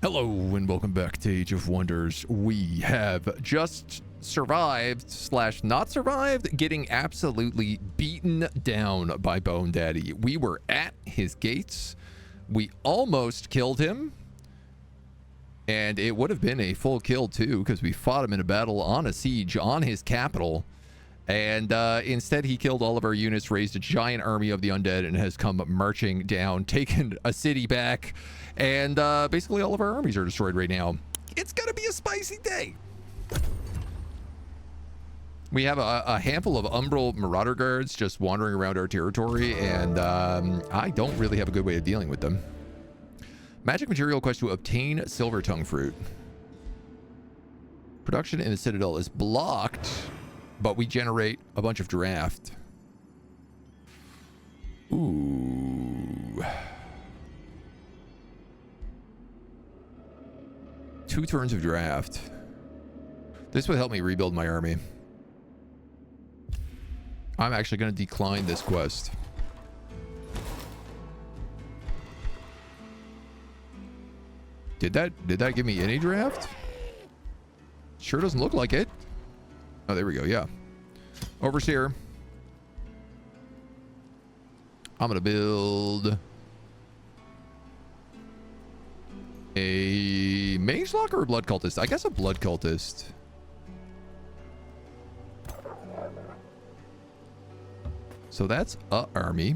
Hello and welcome back to Age of Wonders. We have just survived / not survived getting absolutely beaten down by Bone Daddy. We were at his gates. We almost killed him. And it would have been a full kill too, because we fought him in a battle on a siege on his capital. And instead he killed all of our units, raised a giant army of the undead, and has come marching down, taken a city back. And basically all of our armies are destroyed right now. It's gonna be a spicy day. We have a handful of Umbral Marauder Guards just wandering around our territory, and I don't really have a good way of dealing with them. Magic material quest to obtain Silver Tongue Fruit. Production in the Citadel is blocked, but we generate a bunch of draft. Ooh. 2 turns of draft. This would help me rebuild my army. I'm actually going to decline this quest. Did that give me any draft? Sure doesn't look like it. Oh, there we go. Yeah. Overseer. I'm going to build a mage lock or a blood cultist? I guess a blood cultist. So that's a army.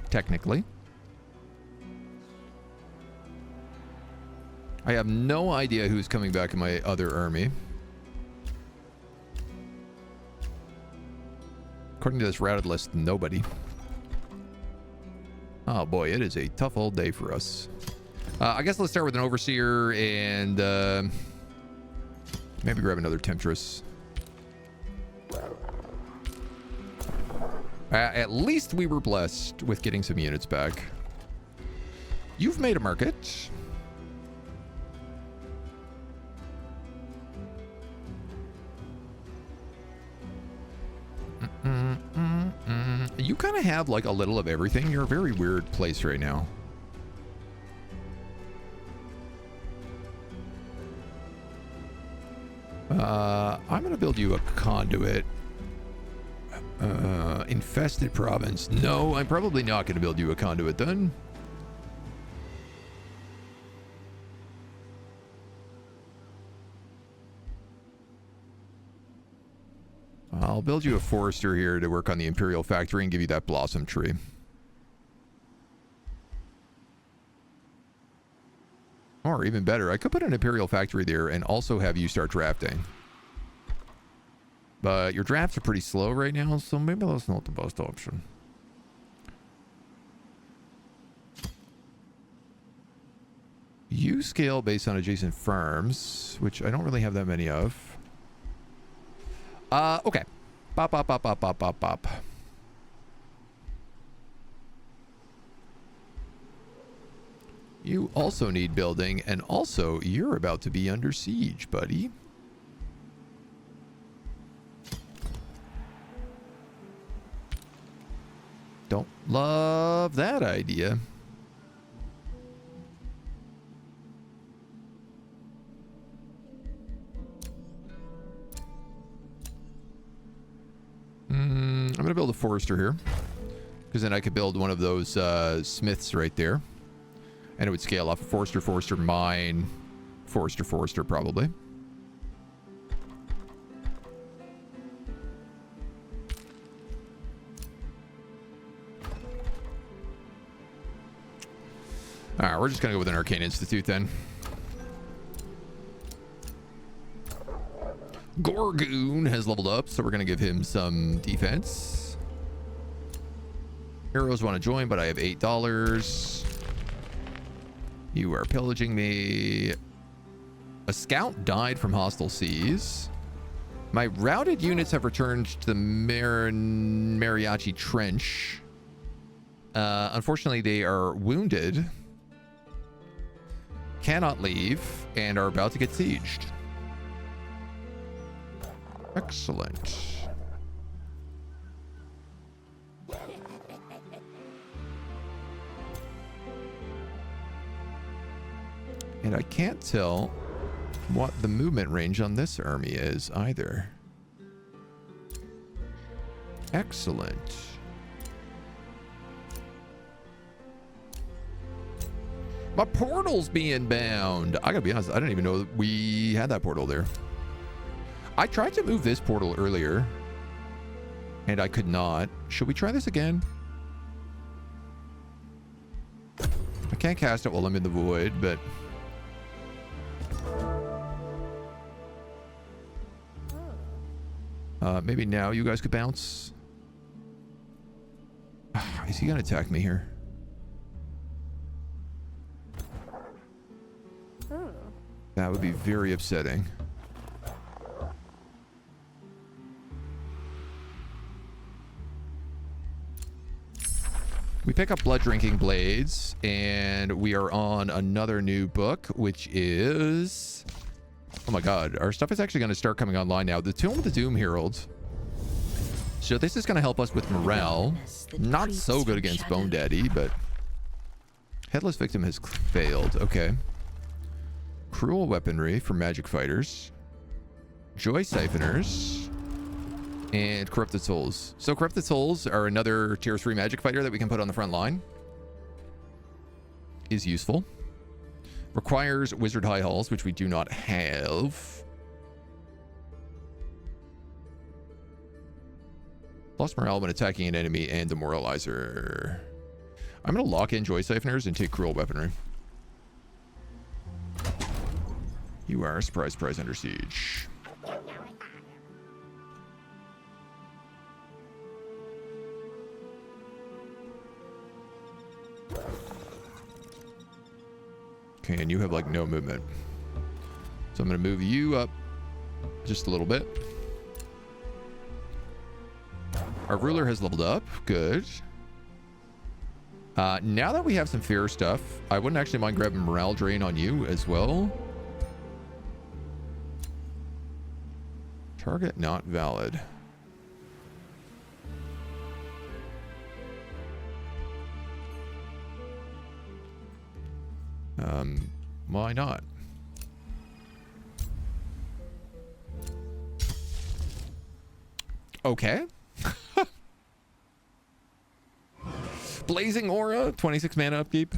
Technically. I have no idea who's coming back in my other army. According to this routed list, nobody. Oh boy, it is a tough old day for us. I guess let's start with an overseer and maybe grab another temptress. At least we were blessed with getting some units back. You've made a market. You kind of have like a little of everything. You're a very weird place right now. I'm gonna build you a conduit. Infested province. No, I'm probably not gonna build you a conduit then. I'll build you a forester here to work on the Imperial Factory and give you that blossom tree. Or even better, I could put an Imperial Factory there and also have you start drafting. But your drafts are pretty slow right now, so maybe that's not the best option. You scale based on adjacent farms, which I don't really have that many of. Okay. Bop, bop, bop, bop, bop, bop, bop. You also need building, and also you're about to be under siege, buddy. Don't love that idea. I'm going to build a forester here, because then I could build one of those smiths right there. And it would scale off forester, forester, mine, forester, forester, probably. All right, we're just going to go with an Arcane Institute then. Gorgoon has leveled up, so we're going to give him some defense. Heroes want to join, but I have $8. You are pillaging me. A scout died from hostile seas. My routed units have returned to the Mariachi Trench. Unfortunately, they are wounded, cannot leave, and are about to get sieged. Excellent. And I can't tell what the movement range on this army is either. Excellent. My portal's being bound. I gotta be honest, I didn't even know that we had that portal there. I tried to move this portal earlier, and I could not. Should we try this again? I can't cast it while I'm in the void, but... maybe now you guys could bounce. Is he gonna attack me here? That would be very upsetting. We pick up blood drinking blades, and we are on another new book, which is... Oh my god, our stuff is actually going to start coming online now. The Tomb of the Doom Herald. So this is going to help us with morale. Not so good against Bone Daddy, but... Headless Victim has failed. Okay. Cruel Weaponry for Magic Fighters. Joy Siphoners. And Corrupted Souls. So Corrupted Souls are another tier 3 Magic Fighter that we can put on the front line. Is useful. Requires Wizard High Halls, which we do not have. Lost morale when attacking an enemy and Demoralizer. I'm going to lock in Joy Siphoners and take Cruel Weaponry. You are surprise under siege. Okay, and you have like no movement. So I'm going to move you up just a little bit. Our ruler has leveled up. Good. Now that we have some fair stuff, I wouldn't actually mind grabbing morale drain on you as well. Target not valid. Why not? Okay. Blazing Aura, 26 mana upkeep.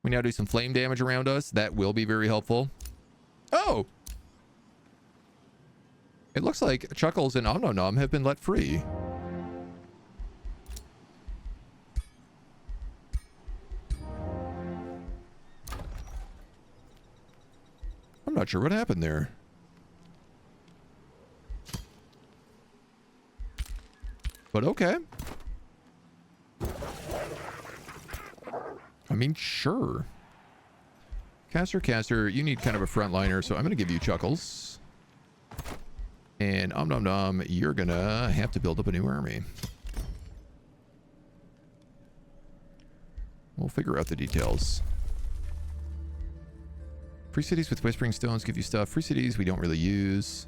We now do some flame damage around us. That will be very helpful. Oh! It looks like Chuckles and Omnom have been let free. I'm not sure what happened there. But okay. I mean, sure. Caster, you need kind of a frontliner, so I'm going to give you Chuckles. And Omnom, you're going to have to build up a new army. We'll figure out the details. Free cities with Whispering Stones give you stuff. Free cities we don't really use.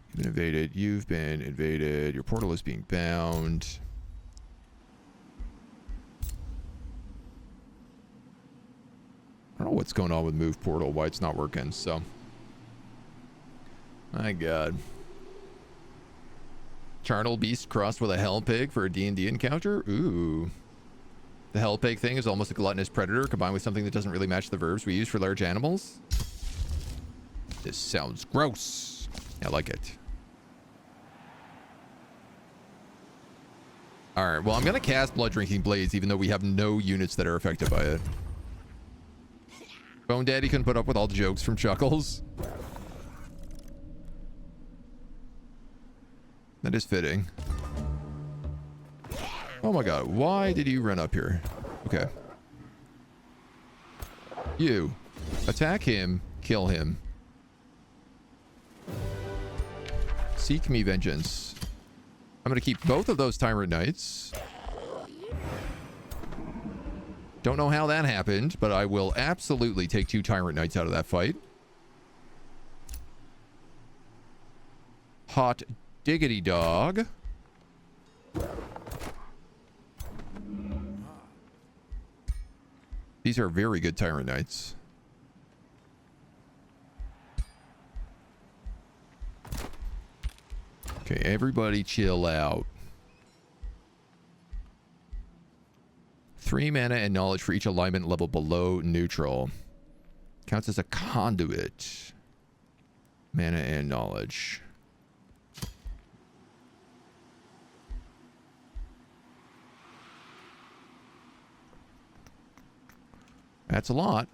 You've been invaded. You've been invaded. Your portal is being bound. I don't know what's going on with Move Portal, why it's not working, so. My god. Charnel Beast crossed with a Hell Pig for a D&D encounter? Ooh. The Hell Pig thing is almost a gluttonous predator combined with something that doesn't really match the verbs we use for large animals. This sounds gross. I like it. Alright, well, I'm going to cast Blood Drinking Blades even though we have no units that are affected by it. Bone Daddy couldn't put up with all the jokes from Chuckles. That is fitting. Oh my god, why did you run up here? Okay. You. Attack him, kill him. Seek me vengeance. I'm going to keep both of those Tyrant Knights. Don't know how that happened, but I will absolutely take 2 Tyrant Knights out of that fight. Hot diggity dog. These are very good Tyrant Knights. Okay, everybody chill out. 3 mana and knowledge for each alignment level below neutral. Counts as a conduit. Mana and knowledge. That's a lot.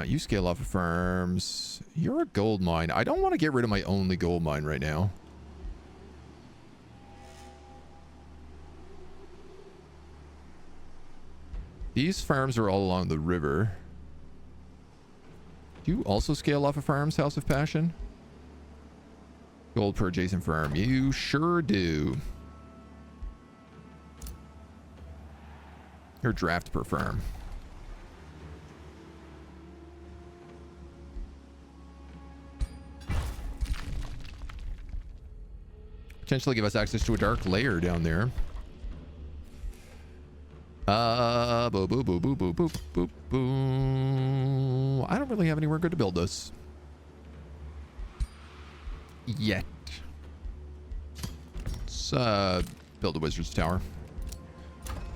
You scale off of farms. You're a gold mine. I don't want to get rid of my only gold mine right now. These farms are all along the river. Do you also scale off of farms, House of Passion? Gold per adjacent farm. You sure do. Your draft per farm. Potentially give us access to a dark layer down there. Boo, boo, boo, boo, boo, boo, boo, boo. I don't really have anywhere good to build this. Yet. Let's build a wizard's tower.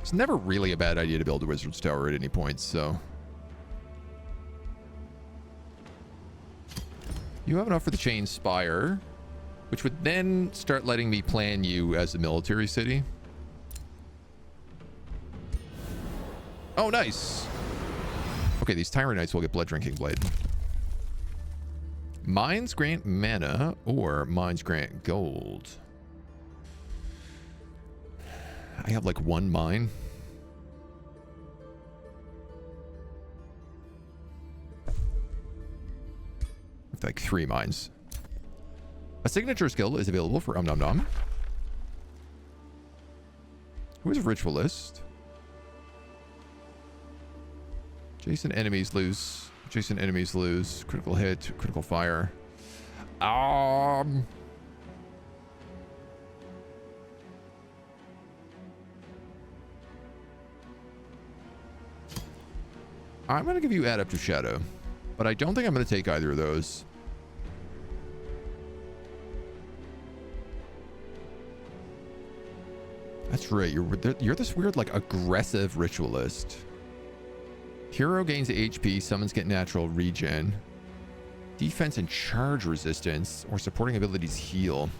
It's never really a bad idea to build a wizard's tower at any point, so. You have enough for the chain spire, which would then start letting me plan you as a military city. Oh, nice. Okay, these Tyrant Knights will get Blood Drinking Blade. Mines grant mana or mines grant gold. I have like 1 mine. With like 3 mines. A signature skill is available for Nom Nom. Who is a ritualist? Adjacent enemies lose. Adjacent enemies lose. Critical hit. Critical fire. I'm going to give you Adept of Shadow. But I don't think I'm going to take either of those. That's right. You're this weird, like, aggressive ritualist. Hero gains HP. Summons get natural regen. Defense and charge resistance. Or supporting abilities heal.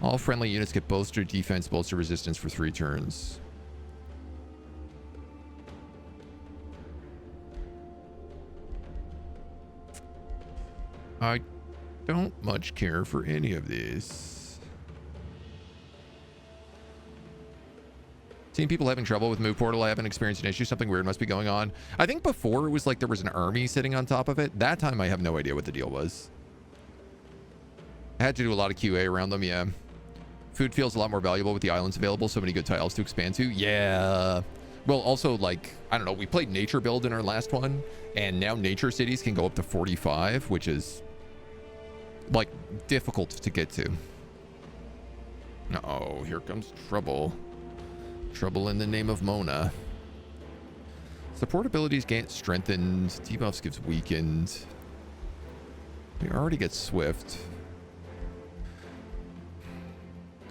All friendly units get bolster defense, bolster resistance for 3 turns. I don't much care for any of these. Seen people having trouble with Move Portal. I haven't experienced an issue. Something weird must be going on. I think before it was like there was an army sitting on top of it. That time I have no idea what the deal was. I had to do a lot of QA around them, yeah. Food feels a lot more valuable with the islands available. So many good tiles to expand to. Yeah. Well, also, like, I don't know. We played Nature Build in our last one. And now Nature Cities can go up to 45, which is, like, difficult to get to. Uh-oh, here comes trouble. Trouble in the name of Mona. Support abilities get strengthened. Debuffs gives weakened. We already get Swift.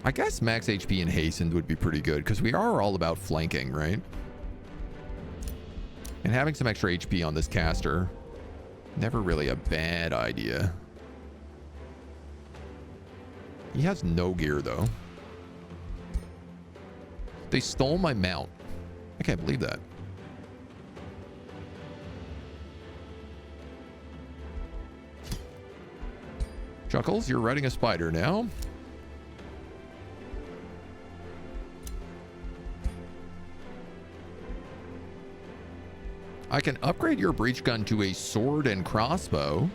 I guess max HP and hastened would be pretty good because we are all about flanking, right? And having some extra HP on this caster, never really a bad idea. He has no gear though. They stole my mount. I can't believe that. Chuckles, you're riding a spider now. I can upgrade your breach gun to a sword and crossbow.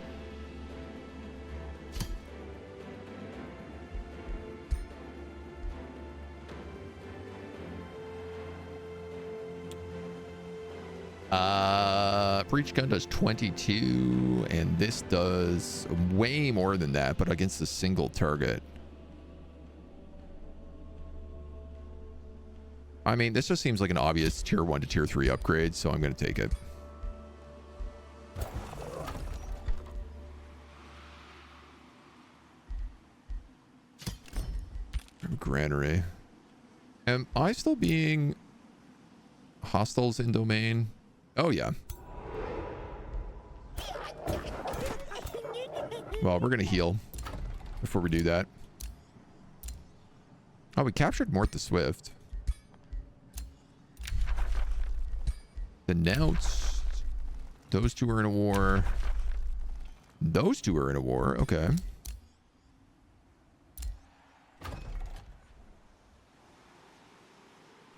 Breach gun does 22, and this does way more than that, but against a single target. I mean, this just seems like an obvious tier 1 to tier 3 upgrade, so I'm going to take it. Granary. Am I still being hostiles in domain? Oh, yeah. Well, we're going to heal before we do that. Oh, we captured Mort the Swift. The Nouts. Those two are in a war. Those two are in a war. Okay.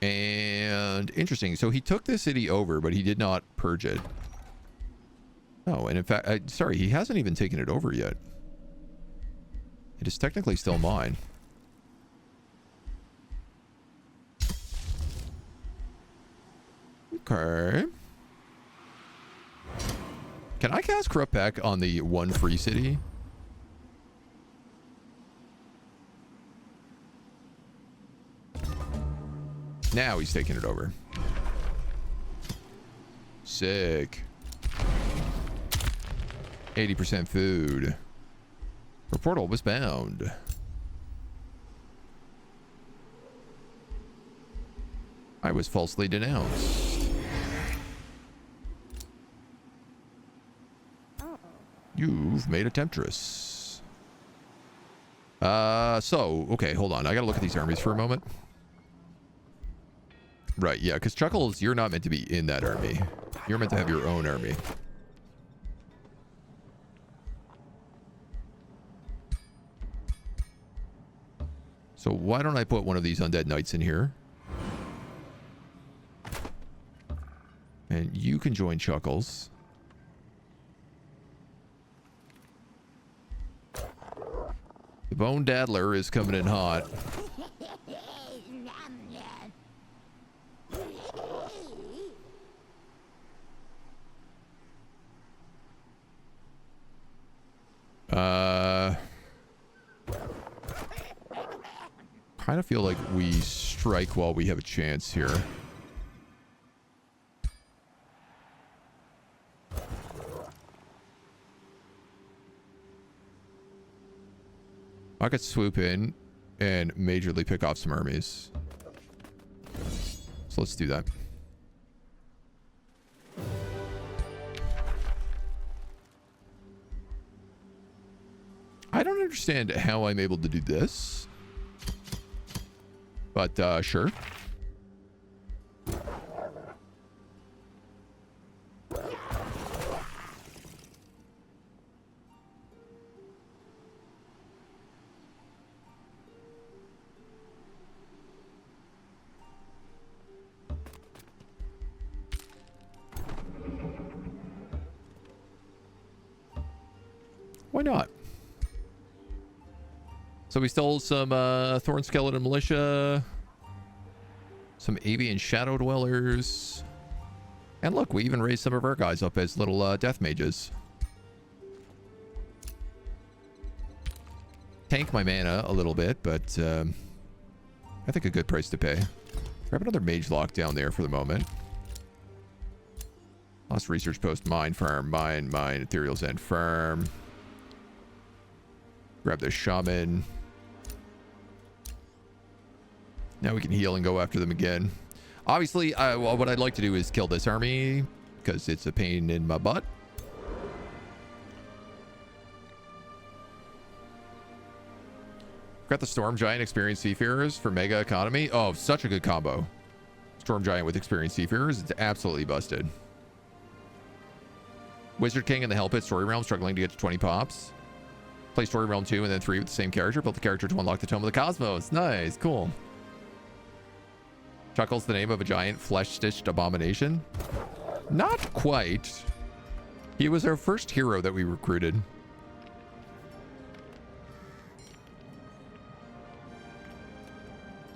And interesting. So he took the city over, but he did not purge it. Oh, and in fact, sorry, he hasn't even taken it over yet. It is technically still mine. Okay. Can I cast Corrupt Pack on the one free city? Now he's taking it over. Sick. 80% food. Her portal was bound. I was falsely denounced. You've made a temptress. Okay, hold on. I gotta look at these armies for a moment. Right, yeah, because Chuckles, you're not meant to be in that army. You're meant to have your own army. So why don't I put one of these undead knights in here? And you can join Chuckles. The Bone Daddler is coming in hot. Kind of feel like we strike while we have a chance here. I could swoop in and majorly pick off some armies. So let's do that. I don't understand how I'm able to do this. But, sure. Why not? So we stole some Thorn Skeleton Militia, some Avian Shadow Dwellers, and look, we even raised some of our guys up as little death mages. Tank my mana a little bit, but I think a good price to pay. Grab another mage lock down there for the moment. Lost research post, mine, farm, mine, ethereal zen, firm. Grab the shaman. Now we can heal and go after them again. Obviously, well, what I'd like to do is kill this army because it's a pain in my butt. Got the Storm Giant Experienced Seafarers for Mega Economy. Oh, such a good combo. Storm Giant with Experienced Seafarers. It's absolutely busted. Wizard King in the Hell Pit Story Realm struggling to get to 20 pops. Play Story Realm 2 and then 3 with the same character. Built the character to unlock the Tome of the Cosmos. Nice. Cool. Chuckles the name of a giant flesh-stitched abomination? Not quite. He was our first hero that we recruited.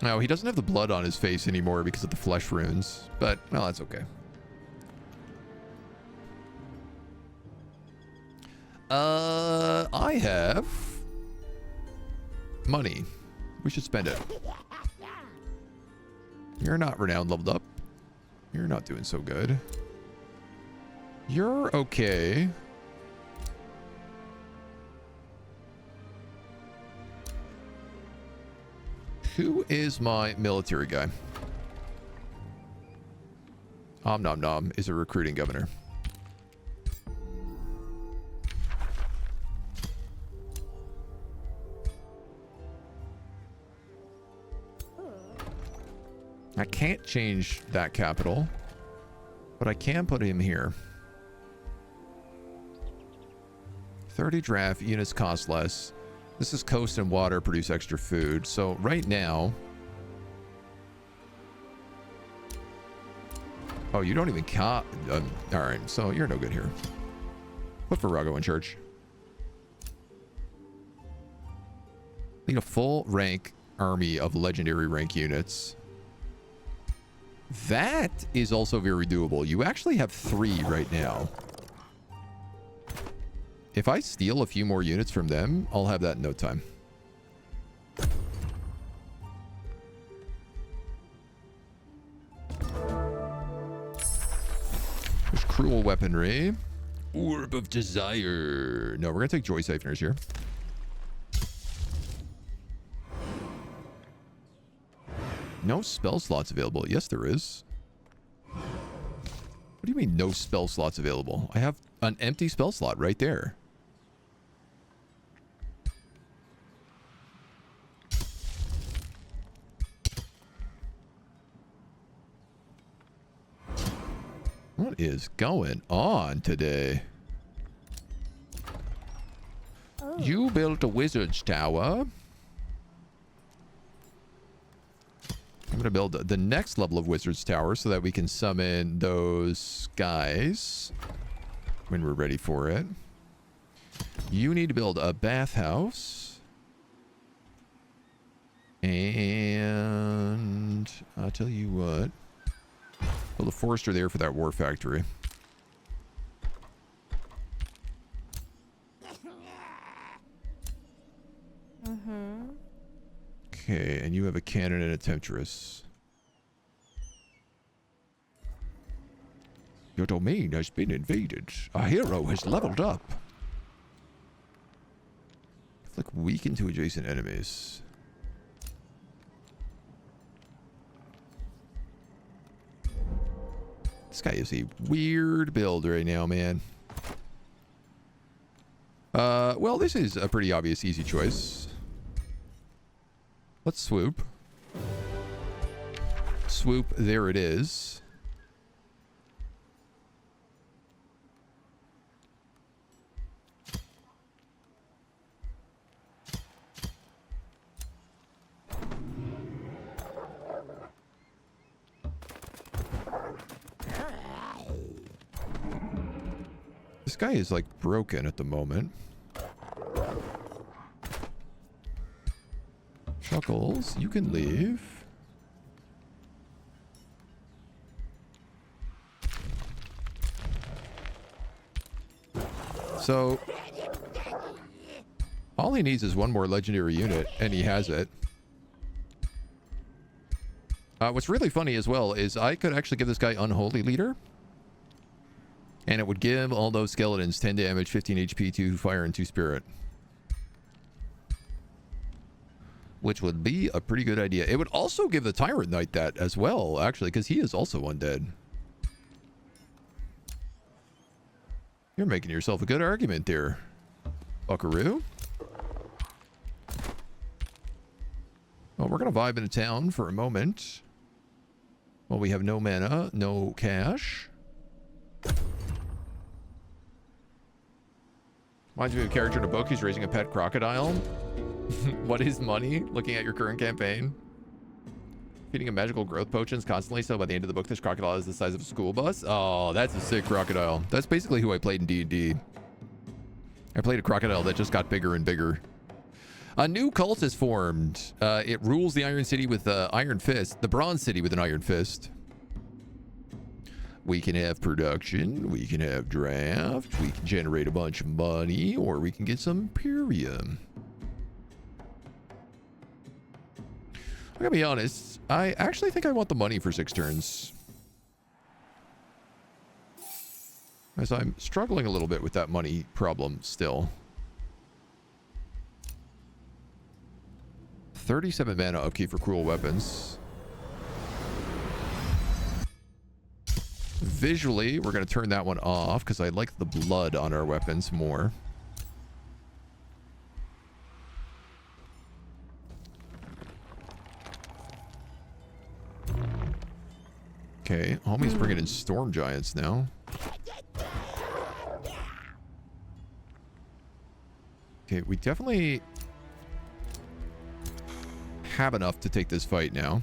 No, he doesn't have the blood on his face anymore because of the flesh runes. But, well, that's okay. I have money. We should spend it. You're not renowned leveled up. You're not doing so good. You're okay. Who is my military guy? Om Nom Nom is a recruiting governor. I can't change that capital, but I can put him here. 30 draft units cost less. This is coast and water, produce extra food. So right now... Oh, you don't even alright, so you're no good here. Put Virago in charge. Need a full rank army of legendary rank units. That is also very doable. You actually have 3 right now. If I steal a few more units from them, I'll have that in no time. There's cruel weaponry. Orb of desire. No, we're going to take joy siphoners here. No spell slots available. Yes, there is. What do you mean no spell slots available? I have an empty spell slot right there. What is going on today? Oh. You built a wizard's tower. I'm going to build the next level of Wizard's Tower so that we can summon those guys when we're ready for it. You need to build a bathhouse. And I'll tell you what. Build a forester there for that war factory. Okay, and you have a cannon and a temptress. Your domain has been invaded. A hero has leveled up. Inflict weaken to adjacent enemies. This guy is a weird build right now, man. Well, this is a pretty obvious, easy choice. Let's swoop. Swoop, there it is. This guy is like broken at the moment. Chuckles, you can leave. So, all he needs is one more legendary unit, and he has it. What's really funny as well is I could actually give this guy Unholy Leader. And it would give all those skeletons 10 damage, 15 HP, 2 fire, and 2 spirit. Which would be a pretty good idea. It would also give the Tyrant Knight that as well, actually, because he is also undead. You're making yourself a good argument there, buckaroo. Well, we're going to vibe into town for a moment. Well, we have no mana, no cash. Reminds me of a character in a book who's raising a pet crocodile. What is money? Looking at your current campaign. Feeding a magical growth potions constantly, so by the end of the book, this crocodile is the size of a school bus. Oh, that's a sick crocodile. That's basically who I played in D&D. I played a crocodile that just got bigger and bigger. A new cult is formed. It rules the Iron City with Iron Fist. The Bronze City with an Iron Fist. We can have production. We can have draft. We can generate a bunch of money. Or we can get some Imperium. I gotta be honest. I actually think I want the money for 6 turns. As I'm struggling a little bit with that money problem still. 37 mana upkeep for cruel weapons. Visually, we're going to turn that one off because I like the blood on our weapons more. Okay, homie's bringing in storm giants now. Okay, we definitely have enough to take this fight now.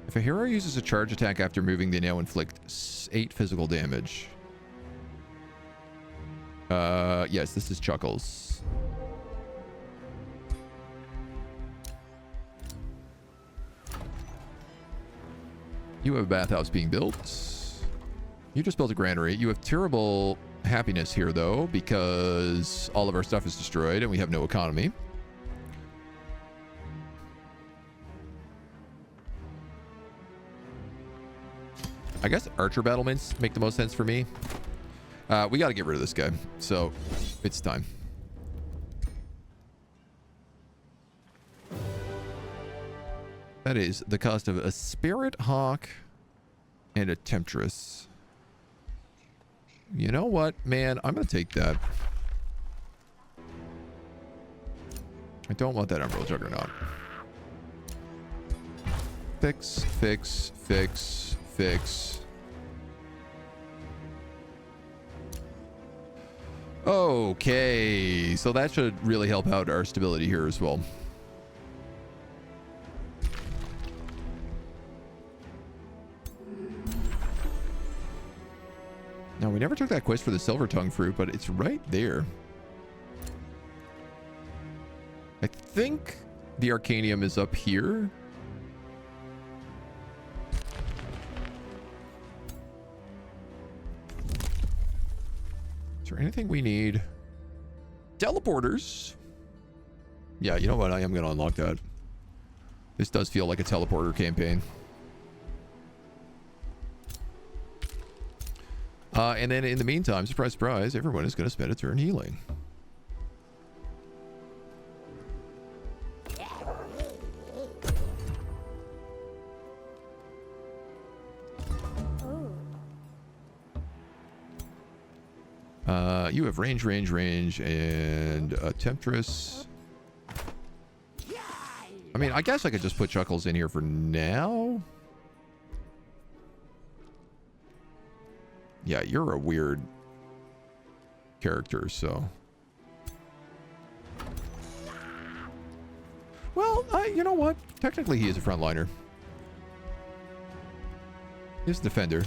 If a hero uses a charge attack after moving, they now inflict 8 physical damage. Yes, this is Chuckles. You have a bathhouse being built. You just built a granary. You have terrible happiness here, though, because all of our stuff is destroyed and we have no economy. I guess archer battlements make the most sense for me. We got to get rid of this guy, so it's time. That is the cost of a Spirit Hawk and a Temptress. You know what, man? I'm going to take that. I don't want that Umbral Juggernaut. Fix, fix, fix, fix. Okay, so that should really help out our stability here as well. Now, we never took that quest for the Silver Tongue Fruit, but it's right there. I think the Arcanium is up here. Is there anything we need? Teleporters. Yeah, you know what? I am going to unlock that. This does feel like a teleporter campaign. And then in the meantime, surprise, surprise, everyone is going to spend a turn healing. You have range, and a Temptress. I mean, I guess I could just put Chuckles in here for now. Yeah, you're a weird character, so. Well, you know what? Technically, he is a frontliner. He's a defender.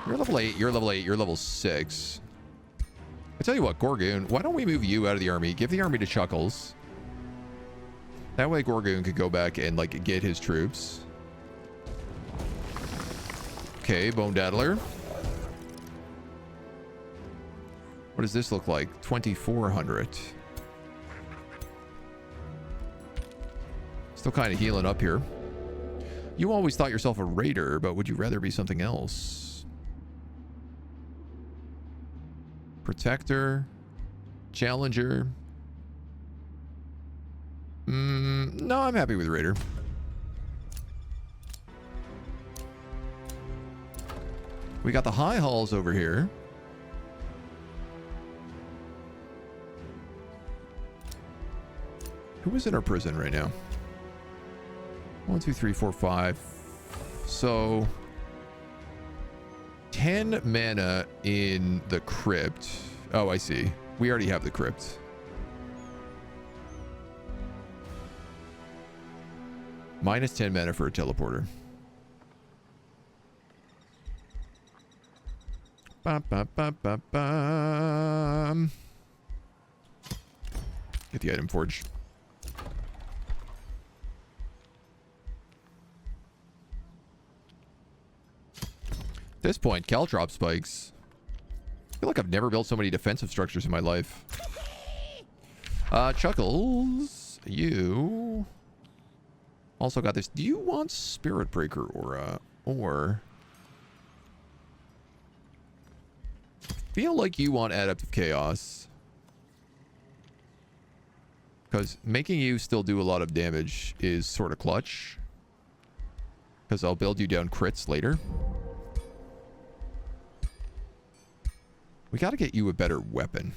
You're level 8, you're level 8, you're level 6. I tell you what, Gorgoon, why don't we move you out of the army? Give the army to Chuckles. That way Gorgoon could go back and, like, get his troops. Okay, Bone Daddler. What does this look like? 2,400. Still kind of healing up here. You always thought yourself a raider, but would you rather be something else? Protector. Challenger. No, I'm happy with raider. We got the high halls over here. Who is in our prison right now? 1, 2, 3, 4, 5. So 10 mana in the crypt. Oh, I see. We already have the crypt. Minus 10 mana for a teleporter. Ba, ba, ba, ba, ba. Get the item forge. At this point, caltrop spikes. I feel like I've never built so many defensive structures in my life. Chuckles, you also got this. Do you want Spirit Breaker Aura? Or feel like you want Adaptive Chaos? Because making you still do a lot of damage is sort of clutch. Because I'll build you down crits later. We got to get you a better weapon.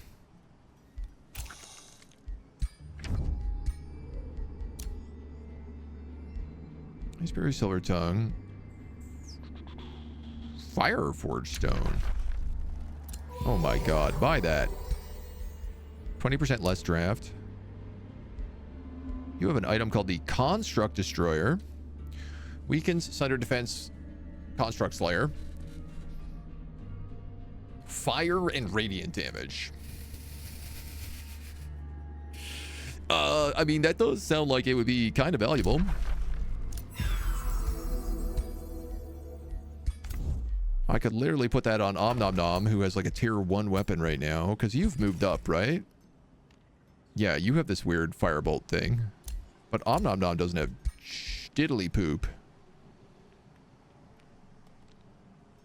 Iceberry Silver Tongue. Fire Forge Stone. Oh my god, buy that. 20% less draft. You have an item called the Construct Destroyer. Weakens Sunder Defense Construct Slayer. Fire and radiant damage. I mean, that does sound like it would be kind of valuable. I could literally put that on AgentNumberOne, who has like a tier 1 weapon right now, because you've moved up, right? Yeah, you have this weird firebolt thing. But AgentNumberOne doesn't have diddly poop.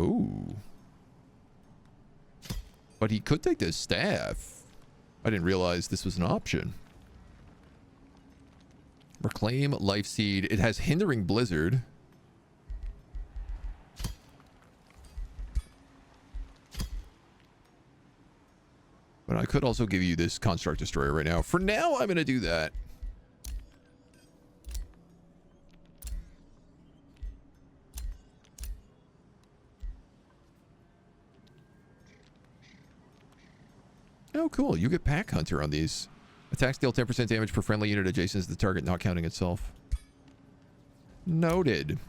Ooh. But he could take this staff. I didn't realize this was an option. Reclaim Life Seed. It has Hindering Blizzard. But I could also give you this Construct Destroyer right now. For now, I'm going to do that. Oh, cool. You get Pack Hunter on these. Attacks deal 10% damage per friendly unit adjacent to the target, not counting itself. Noted.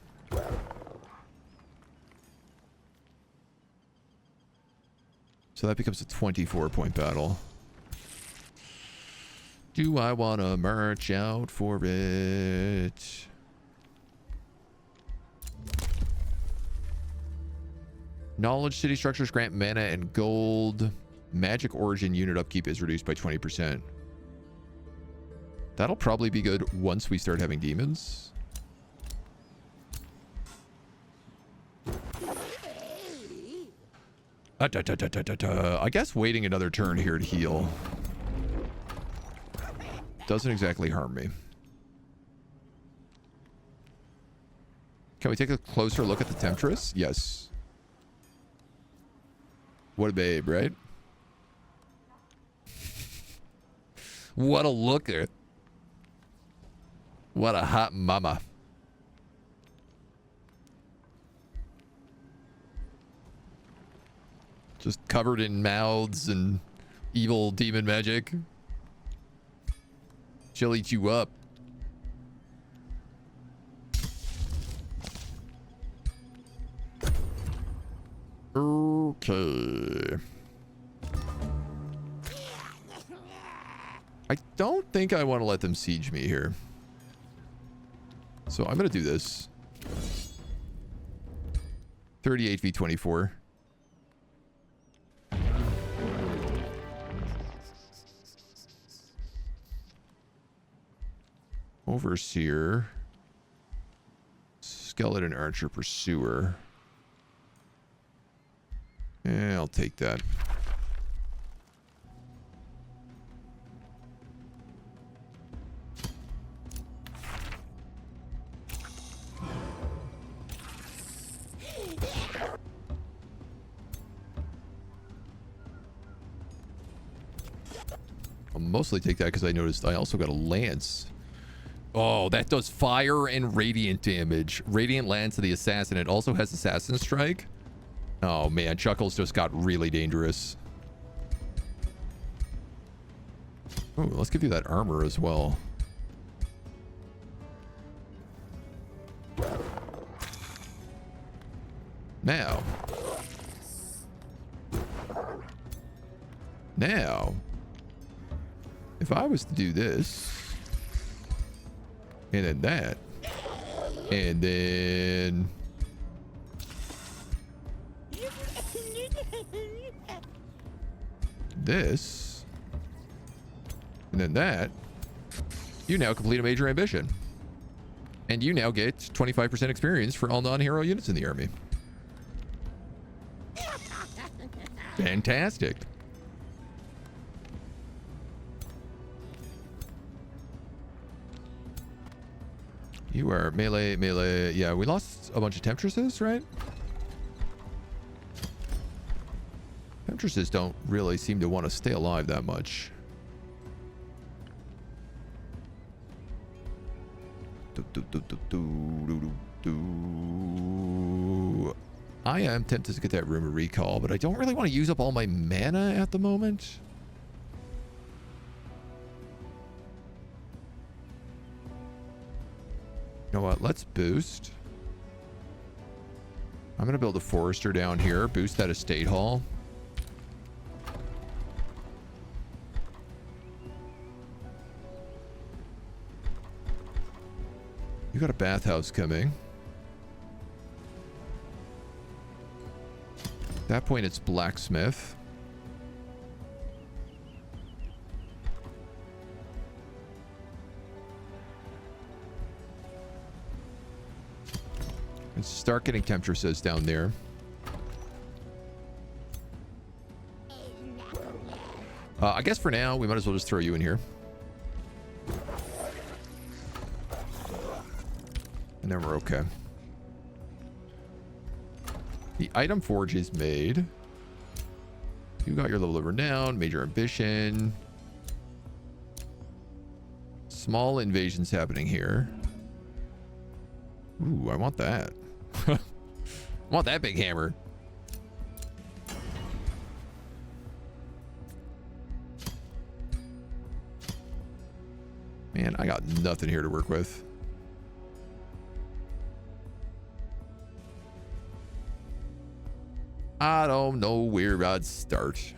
So that becomes a 24-point battle. Do I want to march out for it? Knowledge city structures grant mana and gold. Magic origin unit upkeep is reduced by 20%. That'll probably be good once we start having demons. I guess waiting another turn here to heal doesn't exactly harm me. Can we take a closer look at the Temptress? Yes. What a babe, right? What a looker. What a hot mama. Just covered in mouths and evil demon magic. She'll eat you up. Okay. I don't think I want to let them siege me here. So I'm going to do this. 38 v 24. Overseer. Skeleton Archer Pursuer. Yeah, I'll take that. I'll mostly take that because I noticed I also got a lance. Oh, that does fire and radiant damage. Radiant lands to the assassin. It also has assassin strike. Oh man, Chuckles just got really dangerous. Oh, let's give you that armor as well. Now, if I was to do this, and then that, and then this, And then that, you now complete a major ambition. And you now get 25% experience for all non-hero units in the army. Fantastic. You are melee, melee. Yeah, we lost a bunch of temptresses, right? Temptresses don't really seem to want to stay alive that much. I am tempted to get that rumor recall, but I don't really want to use up all my mana at the moment. You know what? Let's boost. I'm going to build a forester down here. Boost that estate hall. You got a bathhouse coming. At that point, it's blacksmith. And start getting temptresses down there. I guess for now, we might as well just throw you in here. And then we're okay. The item forge is made. You got your level of renown, major ambition. Small invasions happening here. Ooh, I want that. I want that big hammer. Man, I got nothing here to work with. I don't know where I'd start.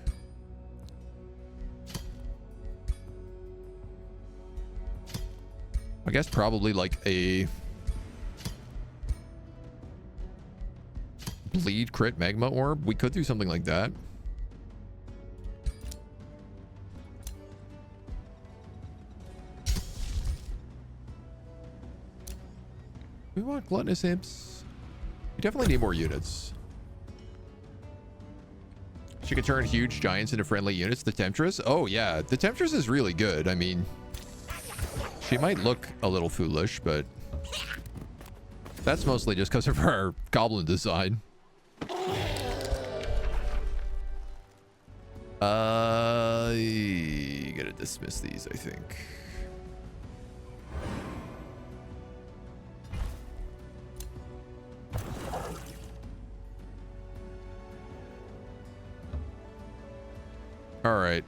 I guess probably like a bleed crit magma orb. We could do something like that. We want gluttonous imps. We definitely need more units. She could turn huge giants into friendly units. The Temptress? Oh, yeah. The Temptress is really good. I mean, she might look a little foolish, but that's mostly just because of her goblin design. You gotta dismiss these, I think. All right.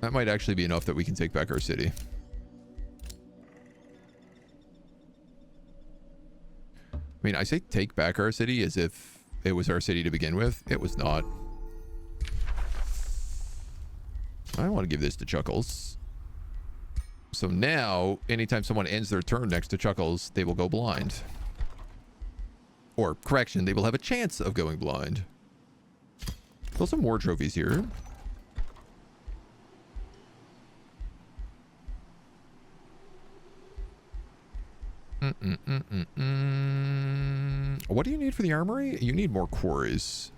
That might actually be enough that we can take back our city. I mean, I say take back our city as if it was our city to begin with. It was not. I want to give this to Chuckles. So now, anytime someone ends their turn next to Chuckles, they will go blind. Or, correction, they will have a chance of going blind. Still some war trophies here. What do you need for the armory? You need more quarries.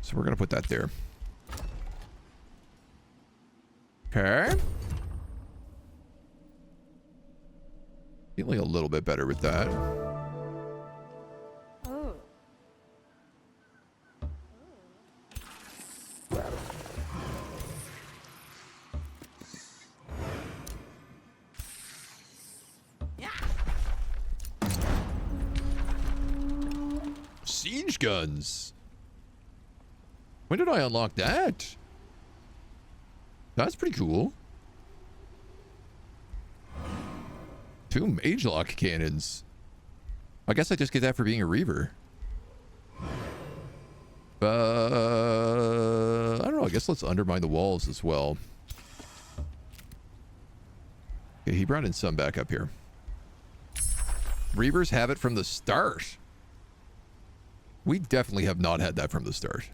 So we're going to put that there. Okay. Feeling a little bit better with that. Oh. Siege guns. When did I unlock that? That's pretty cool. 2 mage lock cannons. I guess I just get that for being a reaver. I don't know. I guess let's undermine the walls as well. Okay, he brought in some back up here. Reavers have it from the start. We definitely have not had that from the start.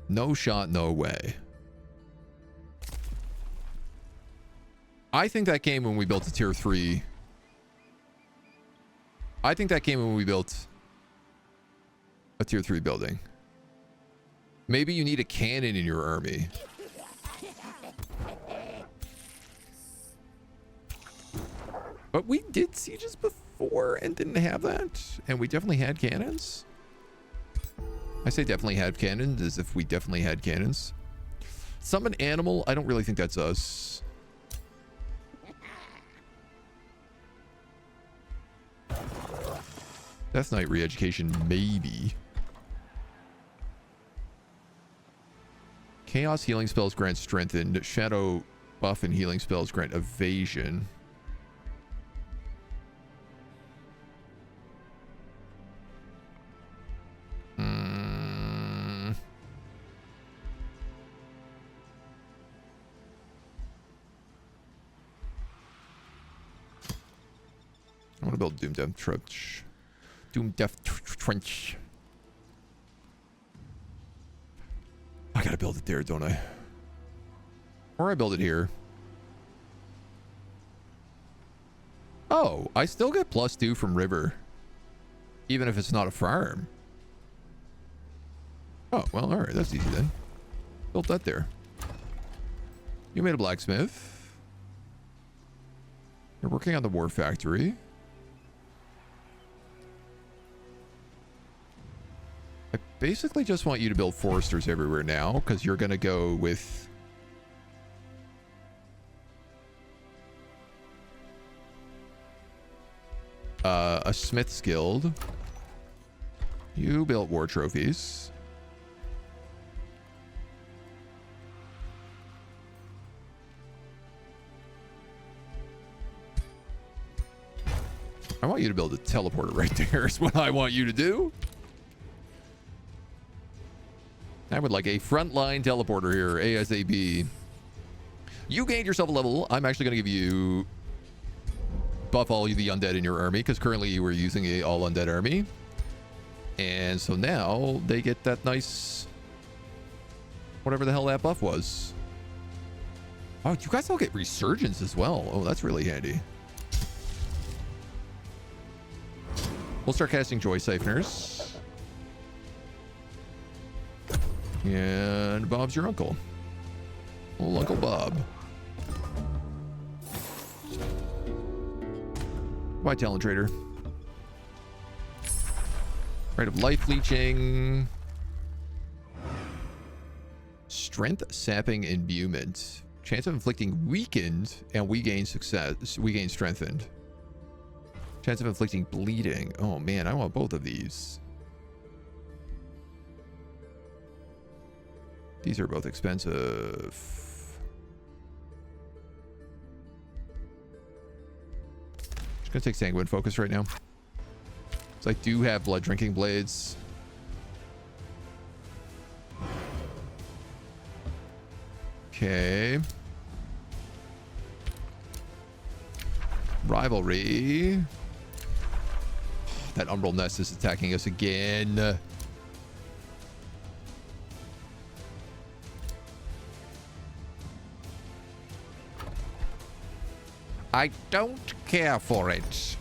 No shot, no way. I think that came when we built a tier 3. I think that came when we built a tier 3 building. Maybe you need a cannon in your army. But we did sieges before and didn't have that. And we definitely had cannons. I say definitely had cannons as if we definitely had cannons. Summon animal. I don't really think that's us. Death Knight re-education, maybe. Chaos healing spells grant strengthened. Shadow buff and healing spells grant evasion. I want to build Doom Death Trench. Doom Death Trench. I gotta build it there, don't I? Or I build it here. Oh, I still get +2 from River. Even if it's not a farm. Oh, well, alright, that's easy then. Built that there. You made a blacksmith. You're working on the war factory. I basically just want you to build foresters everywhere now, because you're going to go with a Smith's Guild. You built war trophies. I want you to build a teleporter right there is what I want you to do. I would like a frontline teleporter here, ASAP. You gained yourself a level. I'm actually going to give you buff all the undead in your army, because currently you were using a all undead army. And so now they get that nice, whatever the hell that buff was. Oh, you guys all get resurgence as well. Oh, that's really handy. We'll start casting Joy Siphoners. And Bob's your uncle. Old Uncle Bob. Bye, Talent Trader. Rite of Life Leeching. Strength Sapping Imbuement. Chance of inflicting weakened, and we gain success. We gain strengthened. Chance of inflicting bleeding. Oh man, I want both of these. These are both expensive. Just gonna take Sanguine Focus right now. So I do have Blood Drinking Blades. Okay. Rivalry. That Umbral Nest is attacking us again. I don't care for it.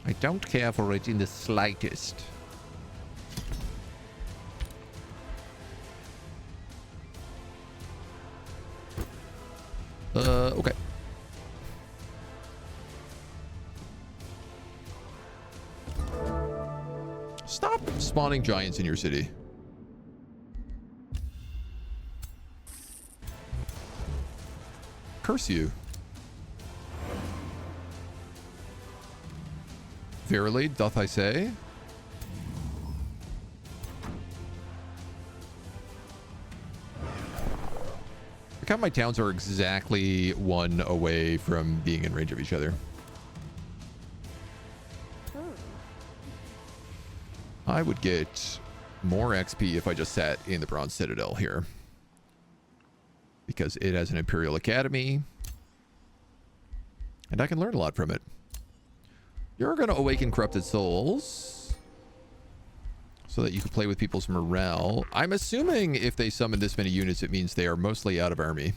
I don't care for it in the slightest. Okay. Stop spawning giants in your city. Curse you. Verily, doth I say? Look how my towns are exactly one away from being in range of each other. I would get more XP if I just sat in the Bronze Citadel here. Because it has an Imperial Academy. And I can learn a lot from it. You're going to awaken corrupted souls. So that you can play with people's morale. I'm assuming if they summon this many units, it means they are mostly out of army.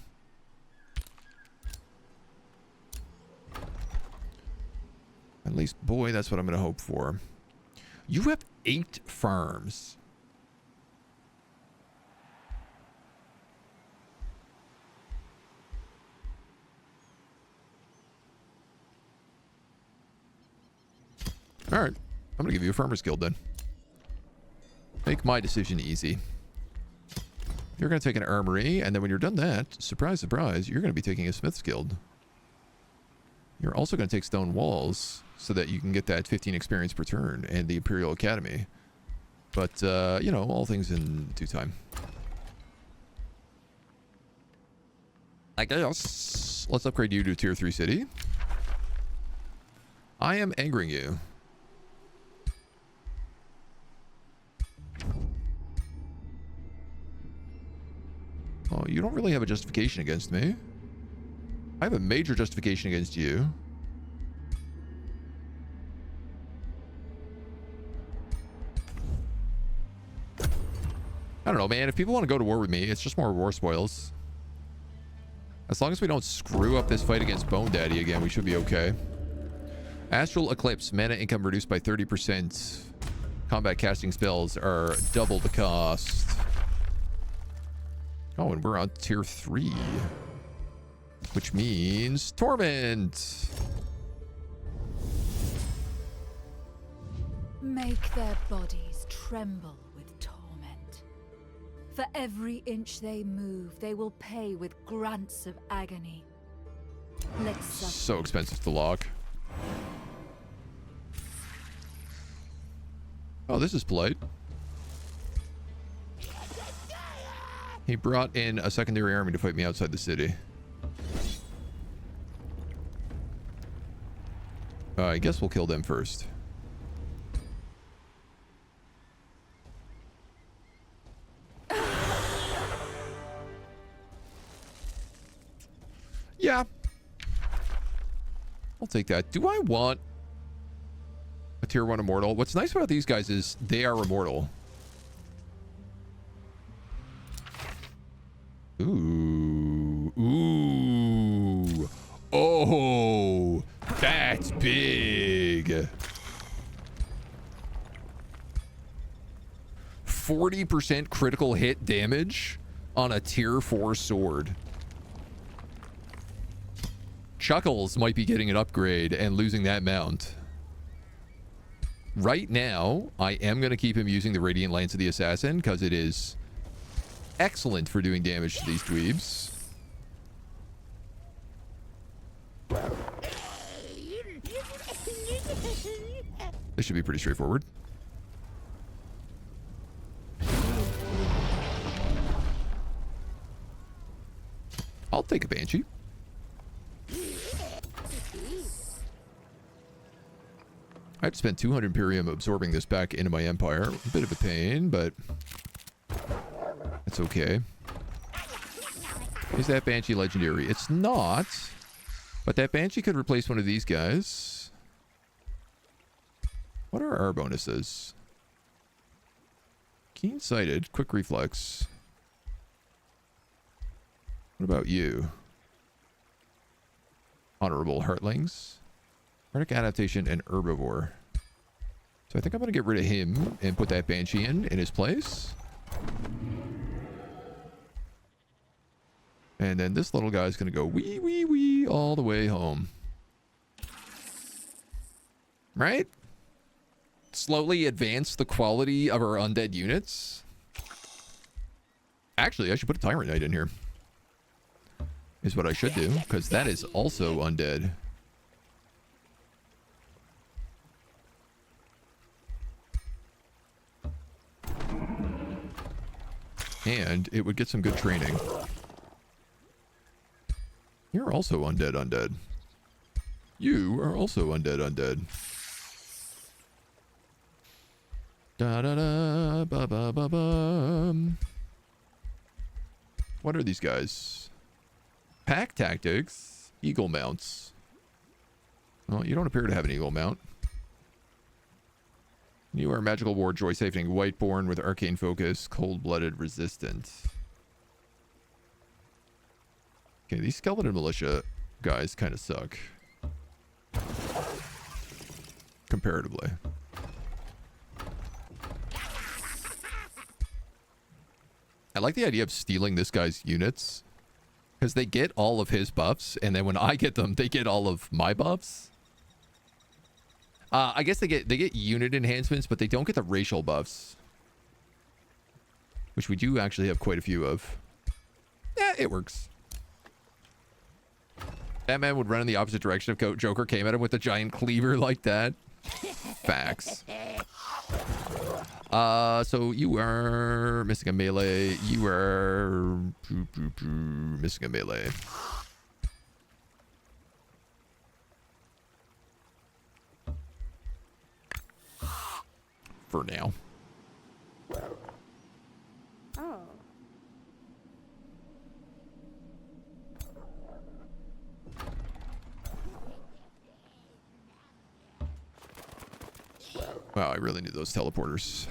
At least, boy, that's what I'm going to hope for. You have 8 farms. All right. I'm going to give you a farmer's guild then. Make my decision easy. You're going to take an armory, and then when you're done that, surprise, surprise, you're going to be taking a smith's guild. You're also going to take stone walls so that you can get that 15 experience per turn and the Imperial Academy. But, you know, all things in due time. I guess. Let's upgrade you to tier 3 city. I am angering you. Oh, you don't really have a justification against me. I have a major justification against you. I don't know, man. If people want to go to war with me, it's just more war spoils. As long as we don't screw up this fight against Bone Daddy again, we should be okay. Astral Eclipse. Mana income reduced by 30%. Combat casting spells are double the cost. Oh, and we're on tier 3. Which means Torment. Make their bodies tremble with torment. For every inch they move, they will pay with grunts of agony. Let's suffer. So expensive to lock. Oh, this is polite. He brought in a secondary army to fight me outside the city. I guess we'll kill them first. Yeah. I'll take that. Do I want a tier 1 immortal? What's nice about these guys is they are immortal. Ooh. Ooh. Oh, that's big. 40% critical hit damage on a tier 4 sword. Chuckles might be getting an upgrade and losing that mount. Right now, I am going to keep him using the Radiant Lance of the Assassin because it is excellent for doing damage to these dweebs. This should be pretty straightforward. I'll take a Banshee. I have to spend 200 Imperium absorbing this back into my empire. A bit of a pain, but it's okay. Is that Banshee legendary? It's not, but that Banshee could replace one of these guys. What are our bonuses? Keen-sighted, quick reflex. What about you? Honorable Heartlings. Arctic adaptation and herbivore. So I think I'm going to get rid of him and put that Banshee in his place. And then this little guy's going to go wee, wee, wee all the way home. Right? Slowly advance the quality of our undead units. Actually, I should put a Tyrant Knight in here. Is what I should do, because that is also undead. And it would get some good training. You're also undead. You are also undead. Da da da ba ba ba bum. What are these guys? Pack tactics, eagle mounts. Well, you don't appear to have an eagle mount. You are magical ward, joy safening, whiteborn with arcane focus, cold-blooded, resistant. Okay, these skeleton militia guys kind of suck. Comparatively. I like the idea of stealing this guy's units. Because they get all of his buffs, and then when I get them, they get all of my buffs. I guess they get unit enhancements, but they don't get the racial buffs. Which we do actually have quite a few of. Yeah, it works. Batman would run in the opposite direction if Joker came at him with a giant cleaver like that. Facts. So you are missing a melee. You are missing a melee. For now. Oh. Wow, I really need those teleporters.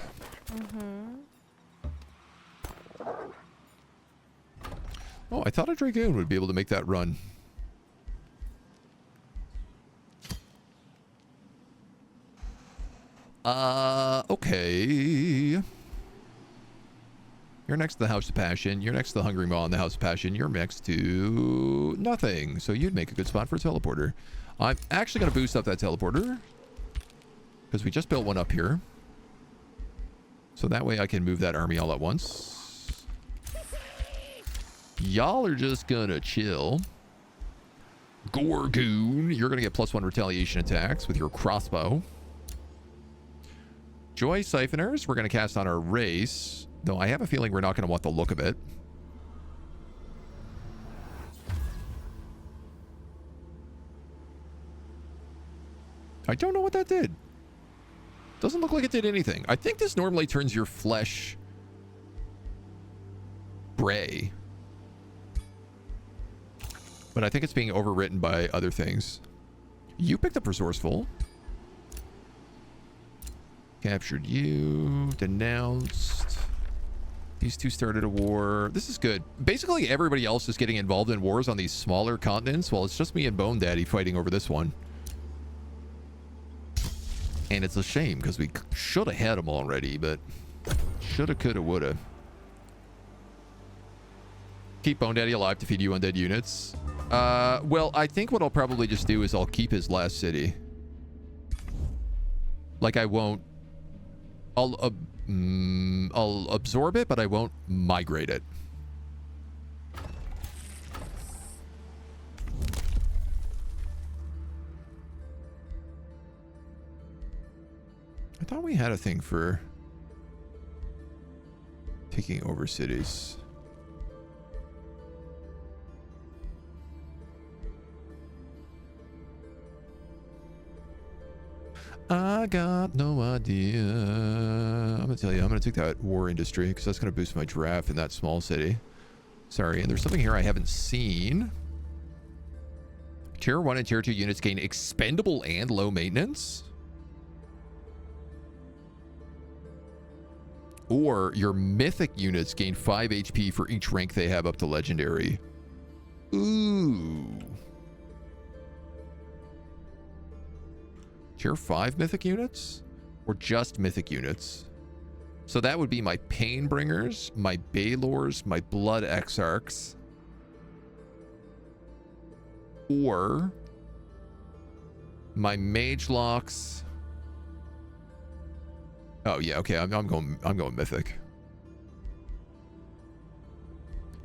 Oh, I thought a Dragoon would be able to make that run. Okay. You're next to the House of Passion. You're next to the Hungry Maw in the House of Passion. You're next to nothing. So you'd make a good spot for a teleporter. I'm actually going to boost up that teleporter. Because we just built one up here. So that way I can move that army all at once. Y'all are just gonna chill. Gorgoon, you're gonna get +1 retaliation attacks with your crossbow. Joy Siphoners, we're gonna cast on our race. Though I have a feeling we're not gonna want the look of it. I don't know what that did. Doesn't look like it did anything. I think this normally turns your flesh gray. But I think it's being overwritten by other things. You picked up Resourceful. Captured you. Denounced. These two started a war. This is good. Basically, everybody else is getting involved in wars on these smaller continents. Well, it's just me and Bone Daddy fighting over this one. And it's a shame, because we should have had them already, but shoulda, coulda, woulda. Keep Bone Daddy alive to feed you undead units. Well, I think what I'll probably just do is I'll keep his last city. Like, I won't... I'll absorb it, but I won't migrate it. I thought we had a thing for taking over cities. I got no idea. I'm gonna tell you, I'm gonna take that war industry because that's gonna boost my draft in that small city. Sorry, and there's something here I haven't seen. Tier 1 and Tier 2 units gain expendable and low maintenance. Or your mythic units gain 5 HP for each rank they have up to legendary. Ooh. Tier 5 mythic units? Or just mythic units? So that would be my Painbringers, my Balors, my Blood Exarchs. Or my Magelocks. Oh yeah, okay. I'm going mythic.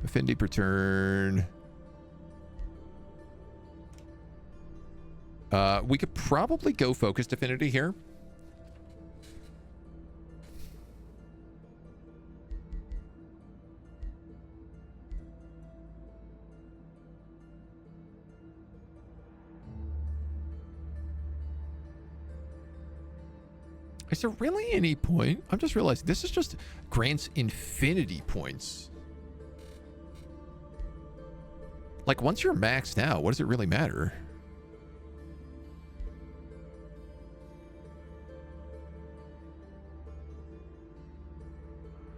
Affinity per turn. We could probably go focused affinity here. Is there really any point? I'm just realizing this is just grants infinity points. Like, once you're maxed out, what does it really matter?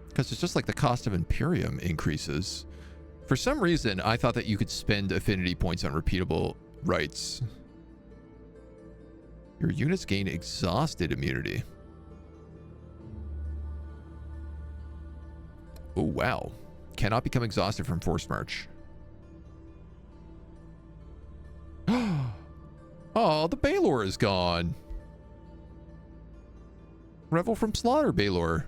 Because it's just like the cost of Imperium increases. For some reason, I thought that you could spend affinity points on repeatable rights. Your units gain exhausted immunity. Oh, wow. Cannot become exhausted from forced march. Oh, the Baylor is gone. Revel from Slaughter, Baylor.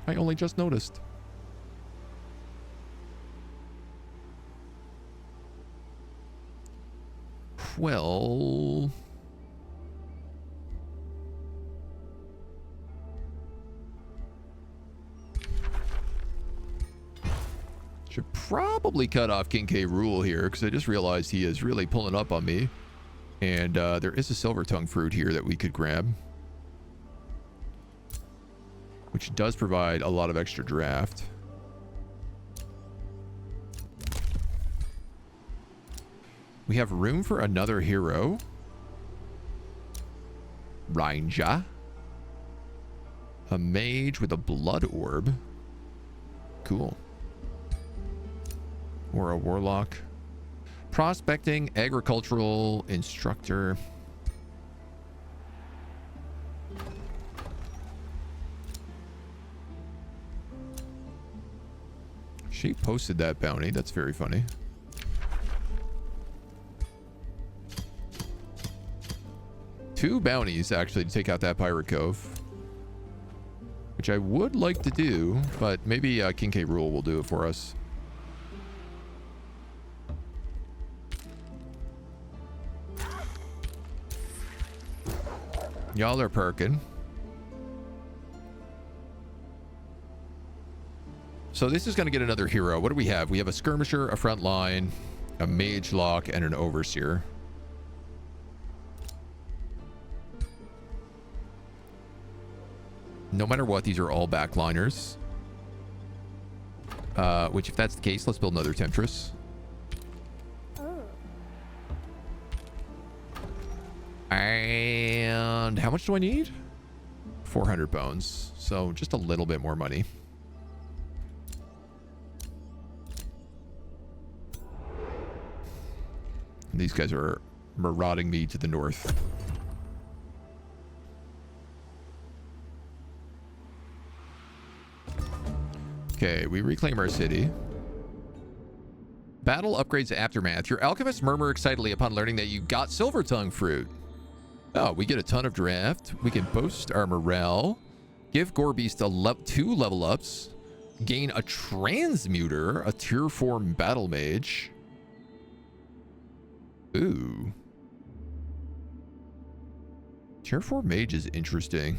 I only just noticed. Well... should probably cut off King K. Rule here, because I just realized he is really pulling up on me. And there is a silver tongue fruit here that we could grab, which does provide a lot of extra draft. We have room for another hero. Ranger. A mage with a blood orb. Cool. Or a warlock. Prospecting, agricultural, instructor. She posted that bounty. That's very funny. Two bounties, actually, to take out that Pirate Cove. Which I would like to do, but maybe King K. Rule will do it for us. Y'all are perking. So this is going to get another hero. What do we have? We have a skirmisher, a front line, a mage lock, and an overseer. No matter what, these are all backliners. Which, if that's the case, let's build another Temptress. And how much do I need? 400 bones. So just a little bit more money. These guys are marauding me to the north. Okay, we reclaim our city. Battle upgrades Aftermath. Your alchemists murmur excitedly upon learning that you got Silver Tongue Fruit. Oh, we get a ton of draft. We can boost our morale. Give Gorebeast 2 level ups. Gain a Transmuter, a tier 4 battle mage. Ooh. Tier 4 mage is interesting.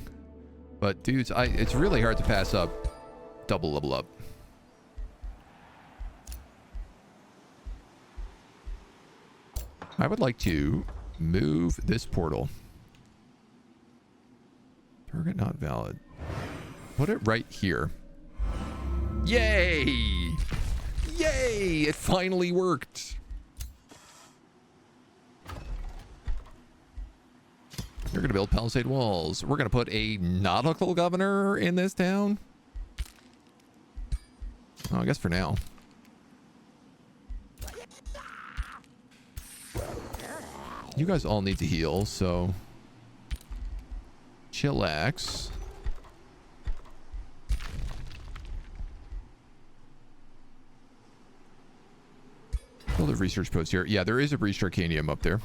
But dudes, it's really hard to pass up double level up. I would like to move this portal. Target not valid. Put it right here. Yay! Yay! It finally worked. You're going to build palisade walls. We're going to put a nautical governor in this town. Oh, I guess for now. You guys all need to heal, so chillax. Build a research post here. Yeah, there is a breached arcanium up there.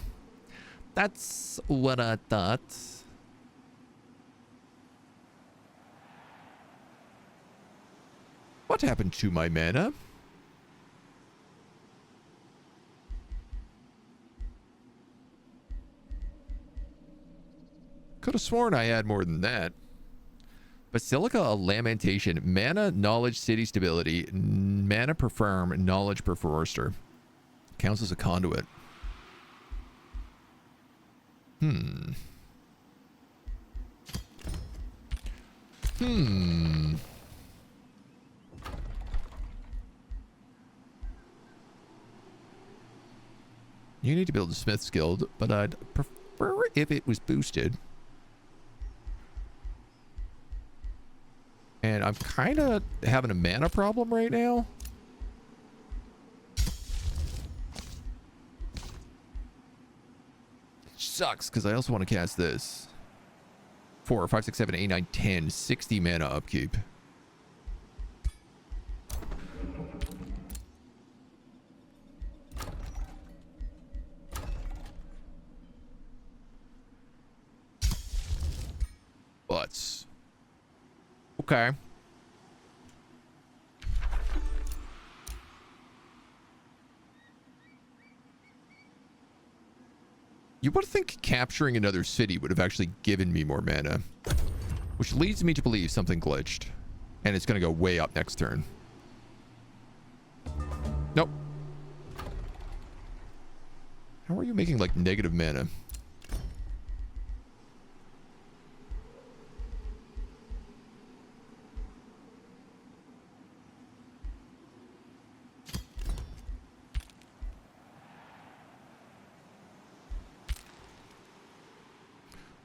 That's what I thought. What happened to my mana? Could have sworn I had more than that. Basilica of Lamentation. Mana, knowledge, city stability. Mana per farm, knowledge per forester. Counts as a conduit. You need to build a Smith's Guild, but I'd prefer if it was boosted. And I'm kind of having a mana problem right now. Sucks, because I also want to cast this. 4, 5, 6, 7, 8, 9, 10. 60 mana upkeep. Butts. Okay. You would think capturing another city would have actually given me more mana. Which leads me to believe something glitched. And it's going to go way up next turn. Nope. How are you making, like, negative mana?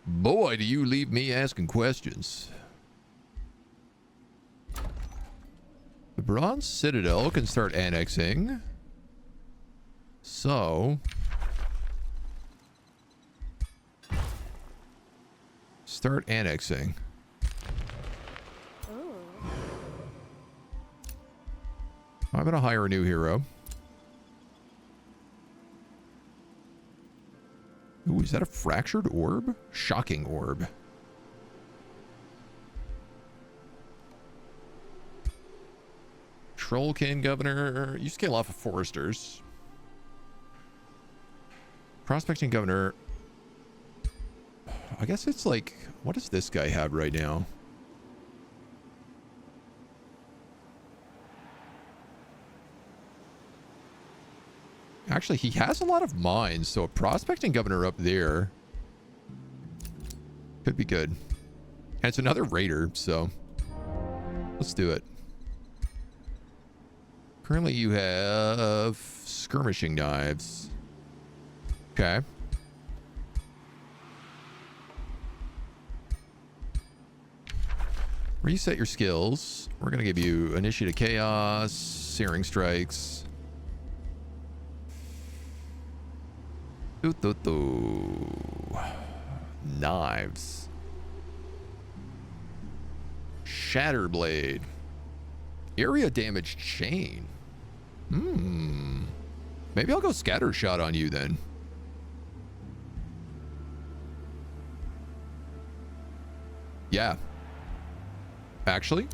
Boy, do you leave me asking questions. The Bronze Citadel can start annexing. So... start annexing. I'm going to hire a new hero. Ooh, is that a fractured orb? Shocking orb. Trollkin Governor. You scale off of foresters. Prospecting Governor. I guess it's like, what does this guy have right now? Actually, he has a lot of mines, so a prospecting governor up there could be good. And it's another raider, so let's do it. Currently, you have skirmishing knives. Okay. Reset your skills. We're going to give you Initiate Chaos, Searing Strikes. Knives. Shatter Blade. Area damage chain. Maybe I'll go Scatter Shot on you then. Yeah. Actually.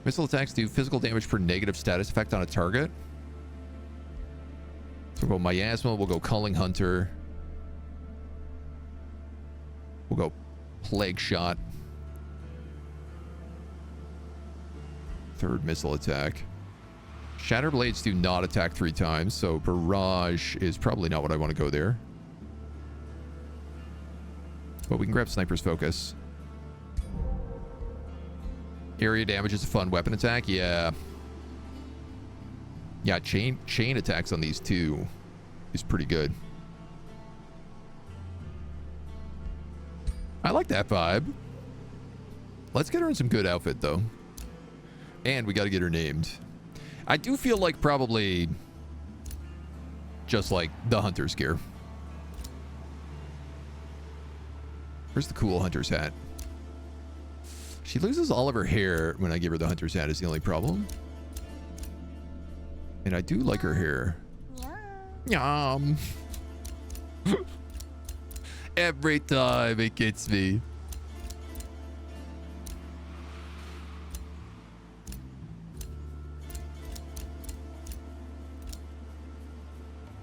Missile attacks do physical damage per negative status effect on a target. So we'll go Miasma, we'll go Culling Hunter. We'll go Plague Shot. Third missile attack. Shatter Blades do not attack 3 times, so Barrage is probably not what I want to go there. But we can grab Sniper's Focus. Area damage is a fun weapon attack, yeah. Yeah, chain attacks on these two is pretty good. I like that vibe. Let's get her in some good outfit, though. And we got to get her named. I do feel like probably just like the Hunter's gear. Where's the cool Hunter's hat? She loses all of her hair when I give her the Hunter's hat is the only problem. And I do like her hair. Yum. Every time it gets me.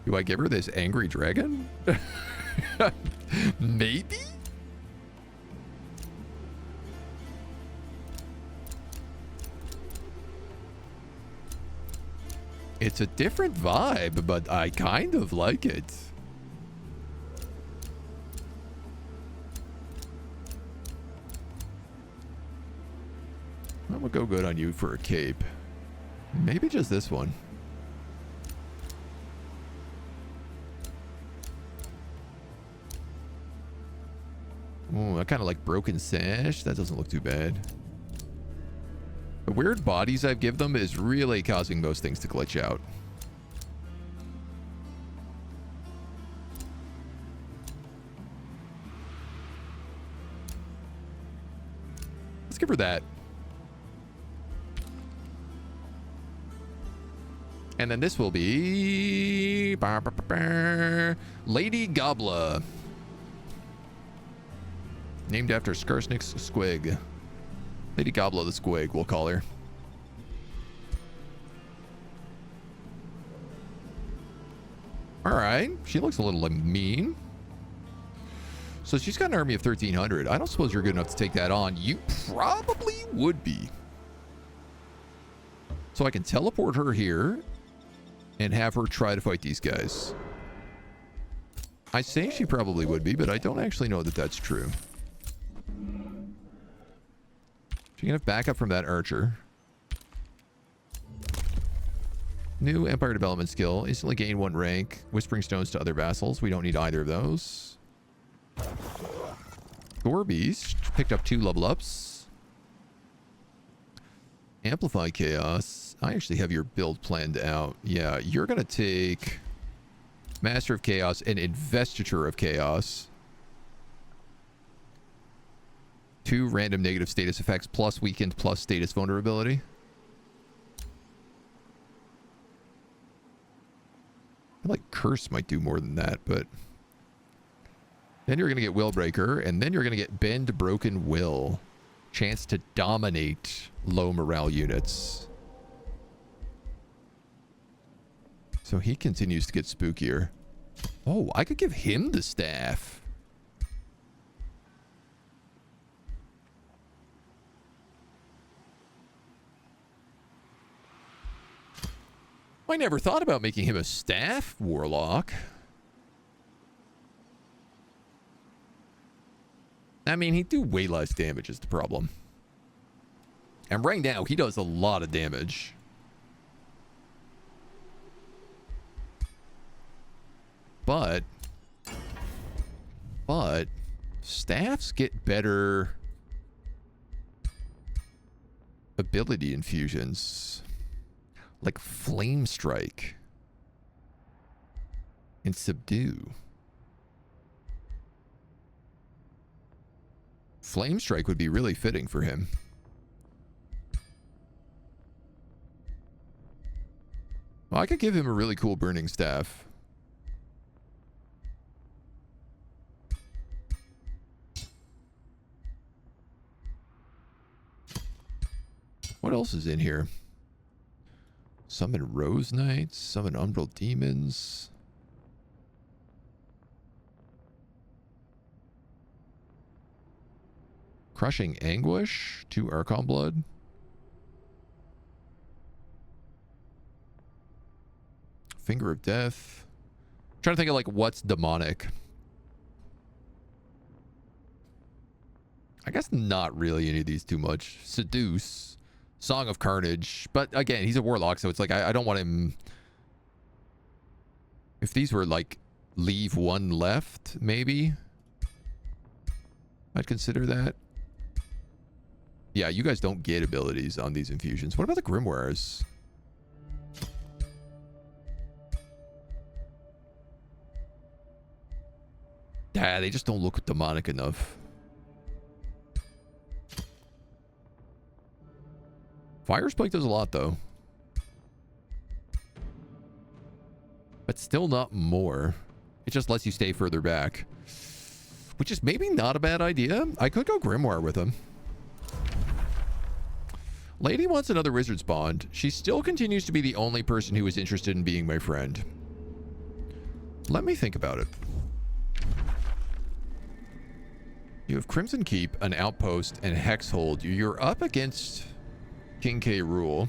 Do I give her this angry dragon? Maybe? It's a different vibe, but I kind of like it. I'm gonna go good on you for a cape. Maybe just this one. Oh, I kind of like broken sash. That doesn't look too bad. The weird bodies I've given them is really causing most things to glitch out. Let's give her that. And then this will be Lady Gobla. Named after Skarsnik's squig. Lady Gobla the squig, we'll call her. Alright, she looks a little mean. So she's got an army of 1,300. I don't suppose you're good enough to take that on. You probably would be. So I can teleport her here and have her try to fight these guys. I say she probably would be, but I don't actually know that that's true. She can have backup from that archer. New Empire Development skill. Instantly gain 1 rank. Whispering Stones to other vassals. We don't need either of those. Gore Beast. Picked up 2 level ups. Amplify Chaos. I actually have your build planned out. Yeah, you're going to take Master of Chaos and Investiture of Chaos. 2 random negative status effects plus weakened plus status vulnerability. I feel like Curse might do more than that, but... Then you're going to get Willbreaker, and then you're going to get Bend Broken Will. Chance to dominate low morale units. So he continues to get spookier. Oh, I could give him the staff. I never thought about making him a staff warlock. I mean, he'd do way less damage is the problem. And right now, he does a lot of damage. But staffs get better ability infusions. Like Flame Strike and Subdue. Flame Strike would be really fitting for him. Well, I could give him a really cool Burning Staff. What else is in here? Summon Rose Knights, summon Umbral Demons. Crushing Anguish, 2 Archon Blood. Finger of Death. I'm trying to think of like what's demonic. I guess not really any of these too much. Seduce. Song of Carnage. But again, he's a warlock, so it's like I don't want him... If these were like leave 1 left, maybe I'd consider that. Yeah, you guys don't get abilities on these infusions. What about the Grimoires? Yeah, they just don't look demonic enough. Fire Spike does a lot, though. But still not more. It just lets you stay further back. Which is maybe not a bad idea. I could go Grimoire with him. Lady wants another Wizard's Bond. She still continues to be the only person who is interested in being my friend. Let me think about it. You have Crimson Keep, an Outpost, and Hexhold. You're up against King K. Rule.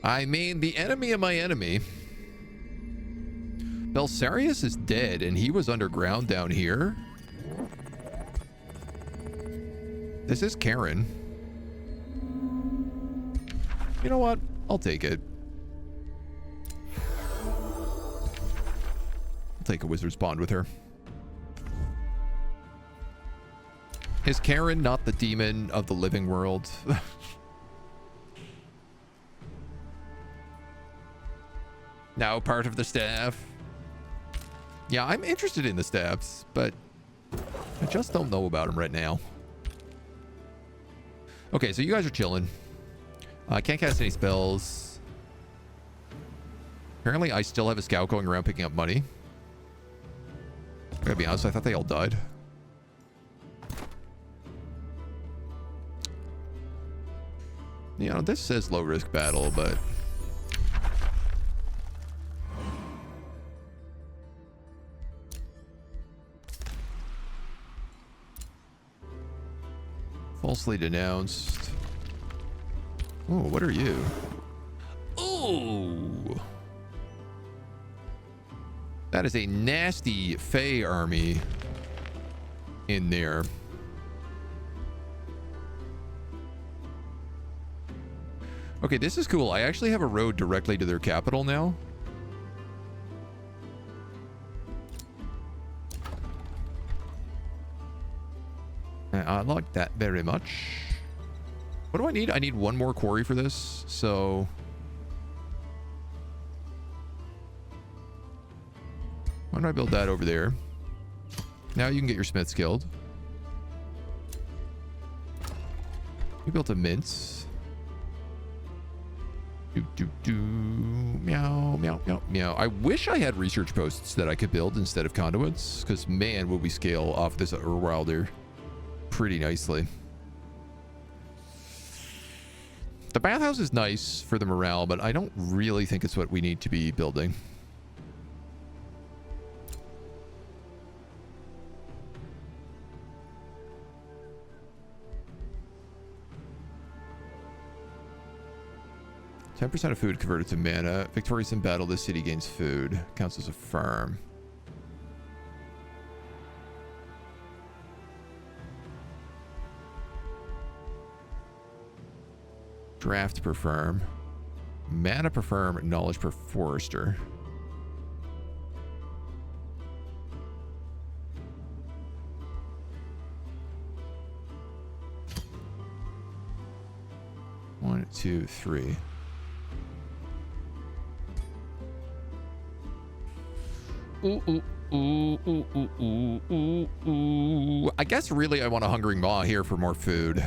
I mean, the enemy of my enemy. Belsarius is dead, and he was underground down here. This is Karen. You know what? I'll take it. I'll take a wizard's bond with her. Is Karen not the demon of the living world? Now part of the staff. Yeah, I'm interested in the staffs, but I just don't know about them right now. Okay, so you guys are chilling. I can't cast any spells. Apparently, I still have a scout going around picking up money. I gotta be honest, I thought they all died. You know, this says low risk battle, but... Falsely denounced. Oh, what are you? Oh! That is a nasty Fey army in there. Okay, this is cool. I actually have a road directly to their capital now. I like that very much. What do I need? I need one more quarry for this, so... Why don't I build that over there? Now you can get your smith skilled. You built a mince. Meow, meow, meow, meow. I wish I had research posts that I could build instead of conduits, because man, will we scale off this Urwilder pretty nicely. The bathhouse is nice for the morale, but I don't really think it's what we need to be building. %% of food converted to mana. Victorious in battle, this city gains food. Counts as a farm. Draft per farm. Mana per farm. Knowledge per forester. One, two, three. Ooh, ooh, ooh, ooh, ooh, ooh, ooh, ooh. I guess really I want a hungering maw here for more food.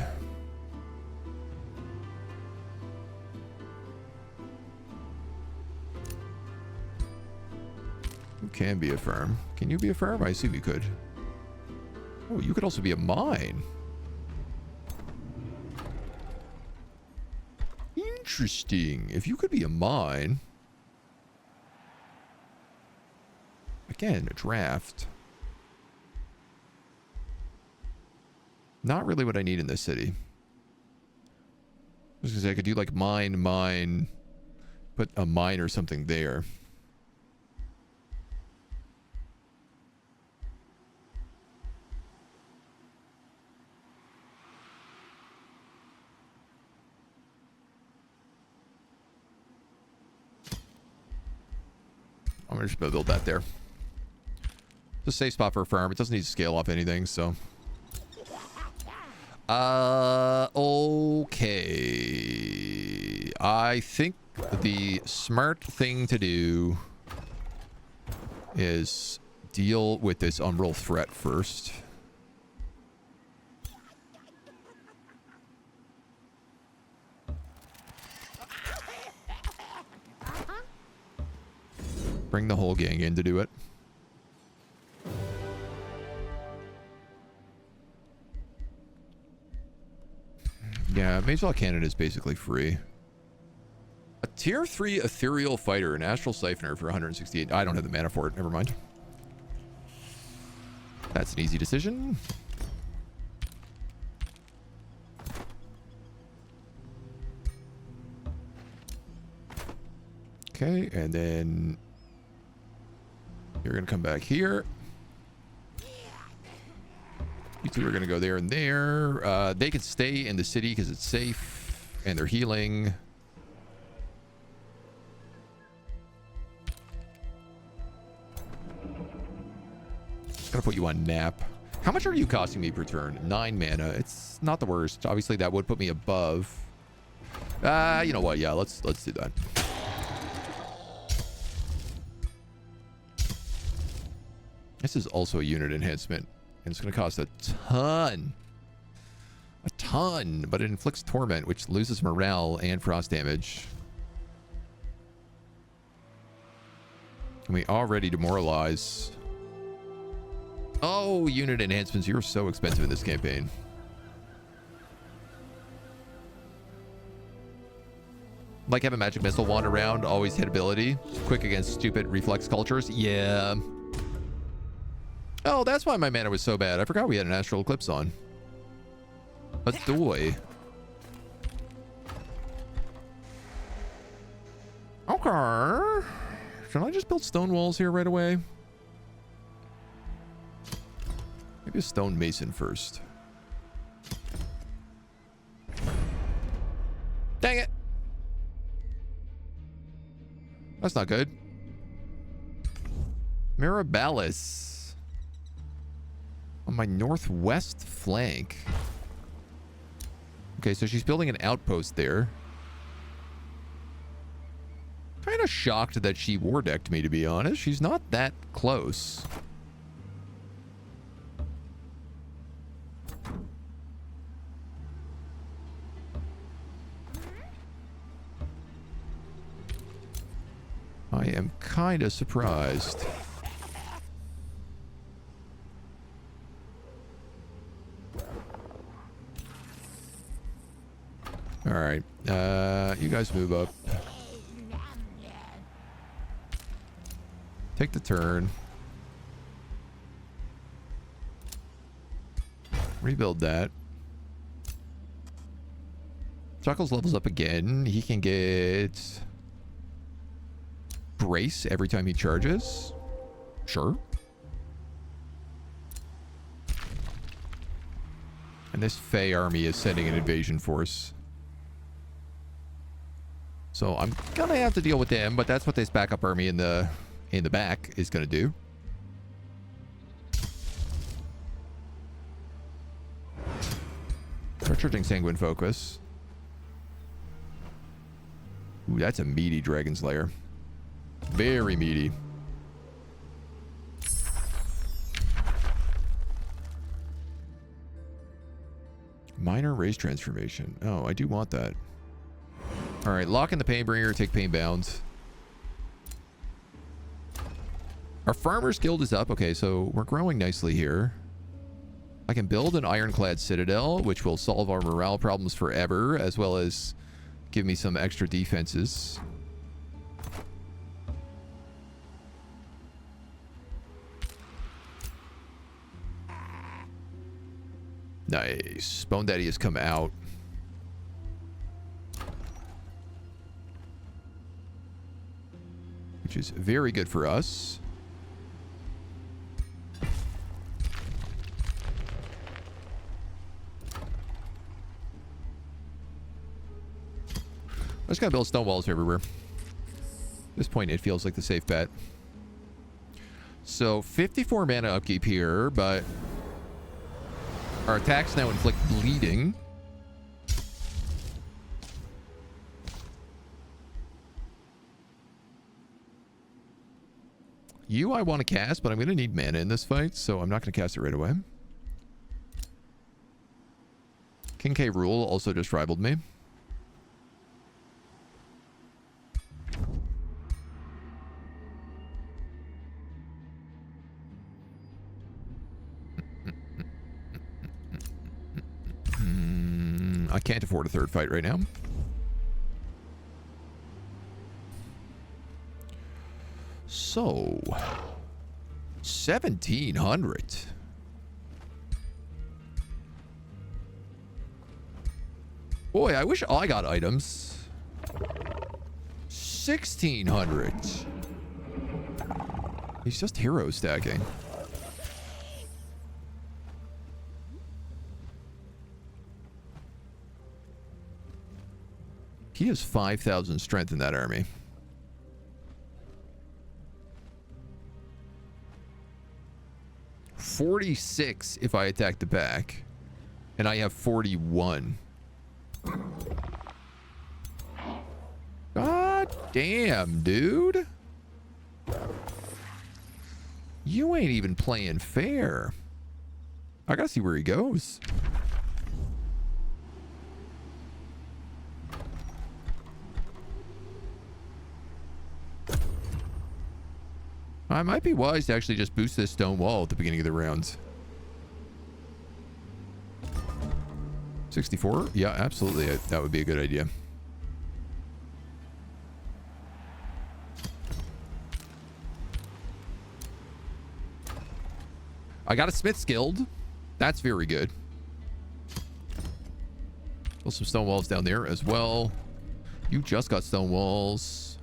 Who can be a firm? Can you be a firm? I assume you could. Oh, you could also be a mine. Interesting. If you could be a mine... Again, a draft. Not really what I need in this city. I was gonna say I could do like mine, put a mine or something there. I'm just gonna build that there. Just a safe spot for a farm. It doesn't need to scale off anything, so. Okay. I think the smart thing to do is deal with this umbral threat first. Bring the whole gang in to do it. Yeah, Mage Law Cannon is basically free. A tier 3 ethereal fighter, an astral siphoner for 168. I don't have the mana for it. Never mind. That's an easy decision. Okay, and then you're going to come back here. You two are going to go there and there. They can stay in the city because it's safe and they're healing. Gotta put you on nap. How much are you costing me per turn? 9 mana. It's not the worst. Obviously, that would put me above. You know what? Yeah, let's do that. This is also a unit enhancement. And it's going to cost a ton. A ton. But it inflicts torment, which loses morale and frost damage. And we already demoralize. Oh, unit enhancements. You're so expensive in this campaign. Like have a magic missile wand around, always hit ability. Quick against stupid reflex cultures. Yeah. Oh, that's why my mana was so bad. I forgot we had an astral eclipse on. Adoy. Okay. Should I just build stone walls here right away? Maybe a stone mason first. Dang it. That's not good. Mirabalis. On my northwest flank. Okay, so she's building an outpost there. Kind of shocked that she war decked me, to be honest. She's not that close. I am kind of surprised. All right, you guys move up. Take the turn. Rebuild that. Chuckles levels up again. He can get brace every time he charges. Sure. And this Fey army is sending an invasion force. So I'm gonna have to deal with them, but that's what this backup army in the back is gonna do. Recharging Sanguine Focus. Ooh, that's a meaty Dragon Slayer. Very meaty. Minor race transformation. Oh, I do want that. All right, lock in the Painbringer, take Pain Bound. Our Farmer's Guild is up. Okay, so we're growing nicely here. I can build an Ironclad Citadel, which will solve our morale problems forever, as well as give me some extra defenses. Nice. Bone Daddy has come out. Which is very good for us. I just gotta build stone walls everywhere. At this point, it feels like the safe bet. So 54 mana upkeep here, but our attacks now inflict bleeding. You I want to cast, but I'm going to need mana in this fight, so I'm not going to cast it right away. King K. Rule also just rivaled me. I can't afford a third fight right now. So, 1,700. Boy, I wish I got items. 1,600. He's just hero stacking. He has 5,000 strength in that army. $46 if I attack the back. And I have 41. God damn, dude. You ain't even playing fair. I gotta see where he goes. I might be wise to actually just boost this stone wall at the beginning of the round. 64? Yeah, absolutely. That would be a good idea. I got a Smith's Guild. That's very good. Build some stone walls down there as well. You just got stone walls.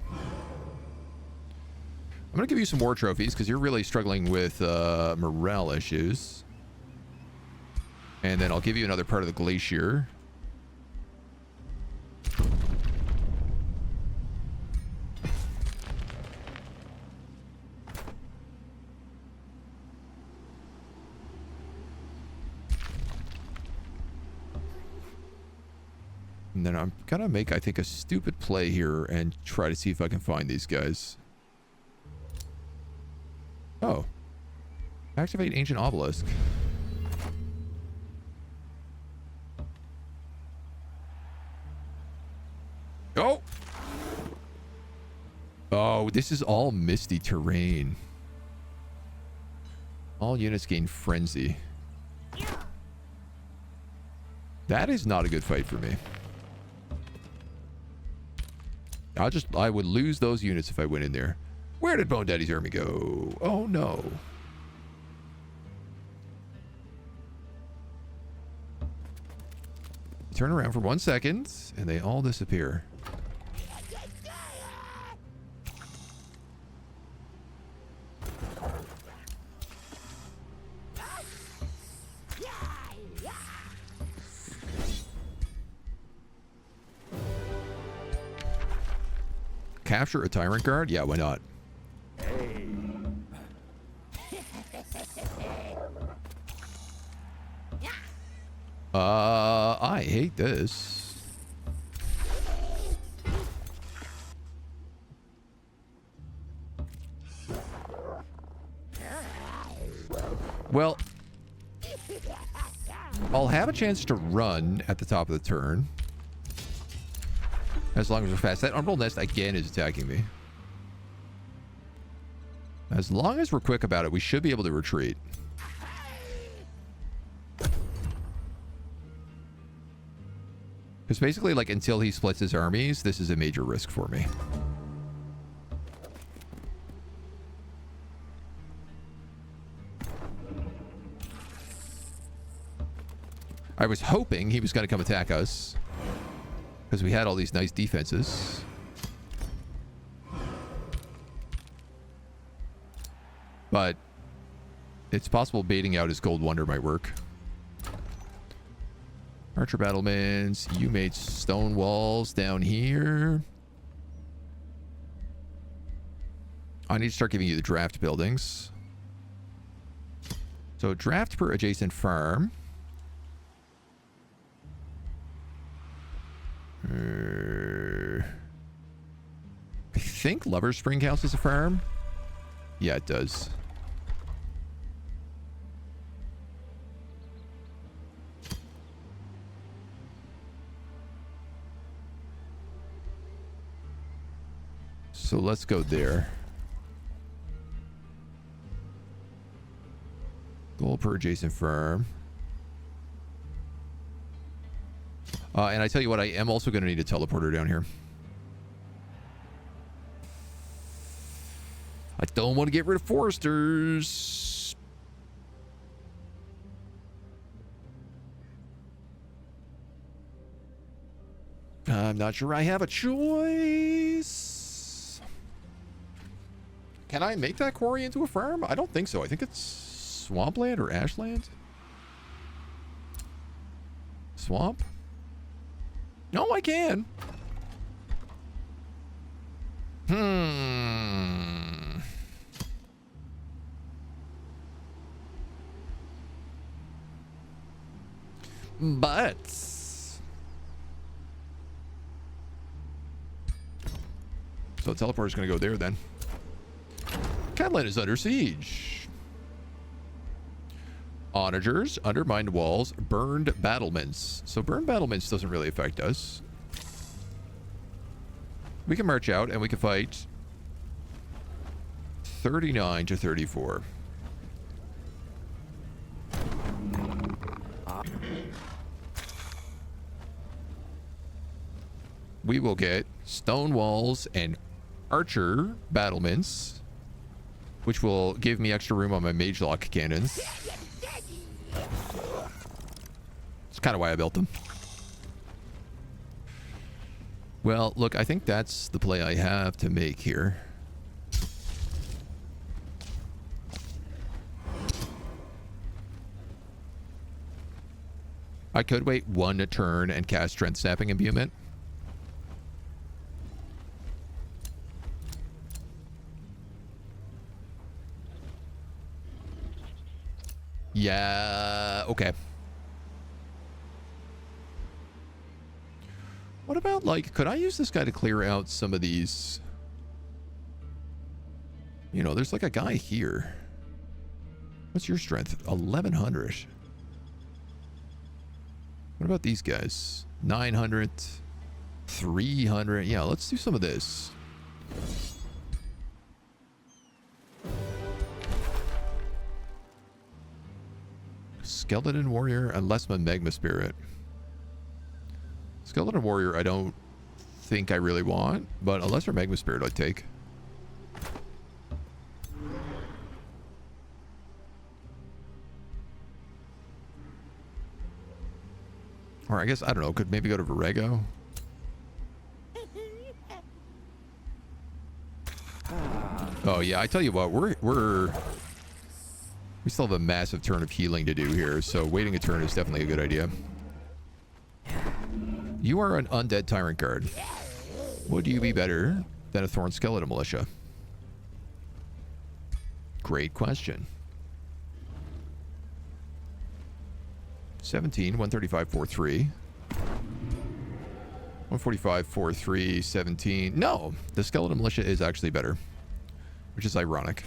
I'm going to give you some war trophies because you're really struggling with morale issues. And then I'll give you another part of the glacier. And then I'm going to make, I think, a stupid play here and try to see if I can find these guys. Oh. Activate Ancient Obelisk. Oh! Oh, this is all misty terrain. All units gain frenzy. That is not a good fight for me. I would lose those units if I went in there. Where did Bone Daddy's army go? Oh no. Turn around for 1 second and they all disappear. Capture a tyrant guard? Yeah, why not? I hate this. Well, I'll have a chance to run at the top of the turn. As long as we're fast. That Umbral Nest again is attacking me. As long as we're quick about it, we should be able to retreat. Because basically, like, until he splits his armies, this is a major risk for me. I was hoping he was going to come attack us. Because we had all these nice defenses. But it's possible baiting out his Gold Wonder might work. Archer battlements. You made stone walls down here. I need to start giving you the draft buildings. So draft per adjacent farm. I think Lover's Spring counts as a farm. Yeah, it does. So let's go there. Gold per adjacent farm. And I tell you what, I am also going to need a teleporter down here. I don't want to get rid of foresters. I'm not sure I have a choice. Can I make that quarry into a farm? I don't think so. I think it's swampland or ashland. Swamp? No, I can. But so teleport is going to go there then. Catland is under siege. Onagers, undermined walls, burned battlements. So burned battlements doesn't really affect us. We can march out and we can fight 39 to 34. We will get stone walls and archer battlements, which will give me extra room on my mage lock cannons. It's kind of why I built them. Well, look, I think that's the play I have to make here. I could wait one turn and cast Strength Snapping Imbuement. Yeah, okay. What about, like, could I use this guy to clear out some of these? You know, there's like a guy here. What's your strength? 1100. What about these guys? 900, 300. Yeah, let's do some of this. Skeleton Warrior and Lesman Magma Spirit. Skeleton Warrior I don't think I really want, but a Lesser Magma Spirit I'd take. Or I guess, I don't know, could maybe go to Virego. Oh yeah, I tell you what, we still have a massive turn of healing to do here, so waiting a turn is definitely a good idea. You are an undead tyrant guard. Would you be better than a Thorn Skeleton Militia? Great question. 17, 135, 43. 145, 43, 17. No, the Skeleton Militia is actually better, which is ironic.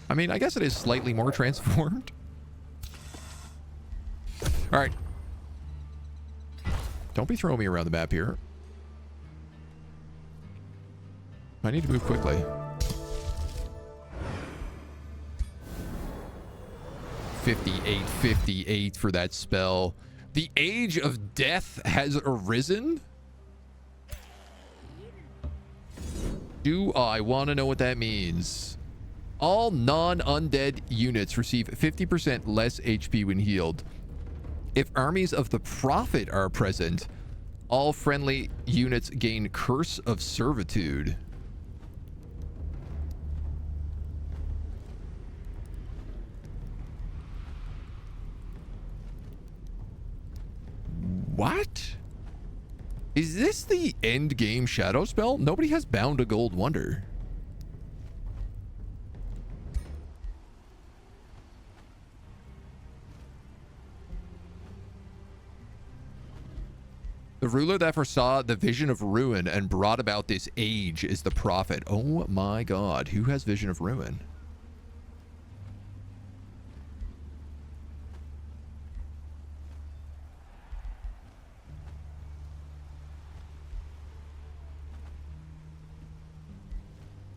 I mean, I guess it is slightly more transformed. All right. Don't be throwing me around the map here. I need to move quickly. 58, 58 for that spell. The Age of Death has arisen? Do I want to know what that means? All non-undead units receive 50% less HP when healed. If armies of the Prophet are present, all friendly units gain Curse of Servitude. What? Is this the end game shadow spell? Nobody has Bound a Gold Wonder. The ruler that foresaw the vision of ruin and brought about this age is the prophet. Oh my god, who has vision of ruin?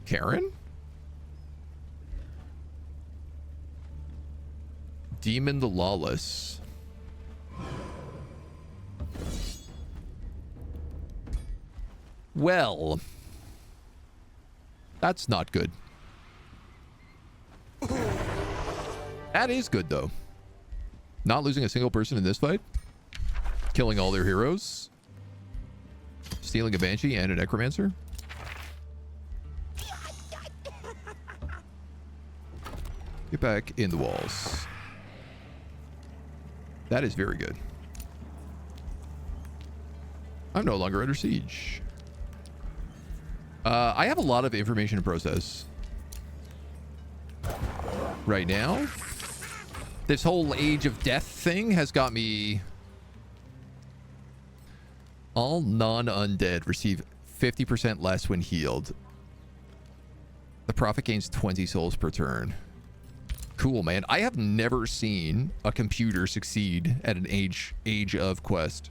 Karen? Demon the Lawless. Well, that's not good. That is good, though. Not losing a single person in this fight. Killing all their heroes. Stealing a Banshee and a Necromancer. Get back in the walls. That is very good. I'm no longer under siege. I have a lot of information to process right now. This whole Age of Death thing has got me... All non-undead receive 50% less when healed. The prophet gains 20 souls per turn. Cool, man. I have never seen a computer succeed at an age of quest.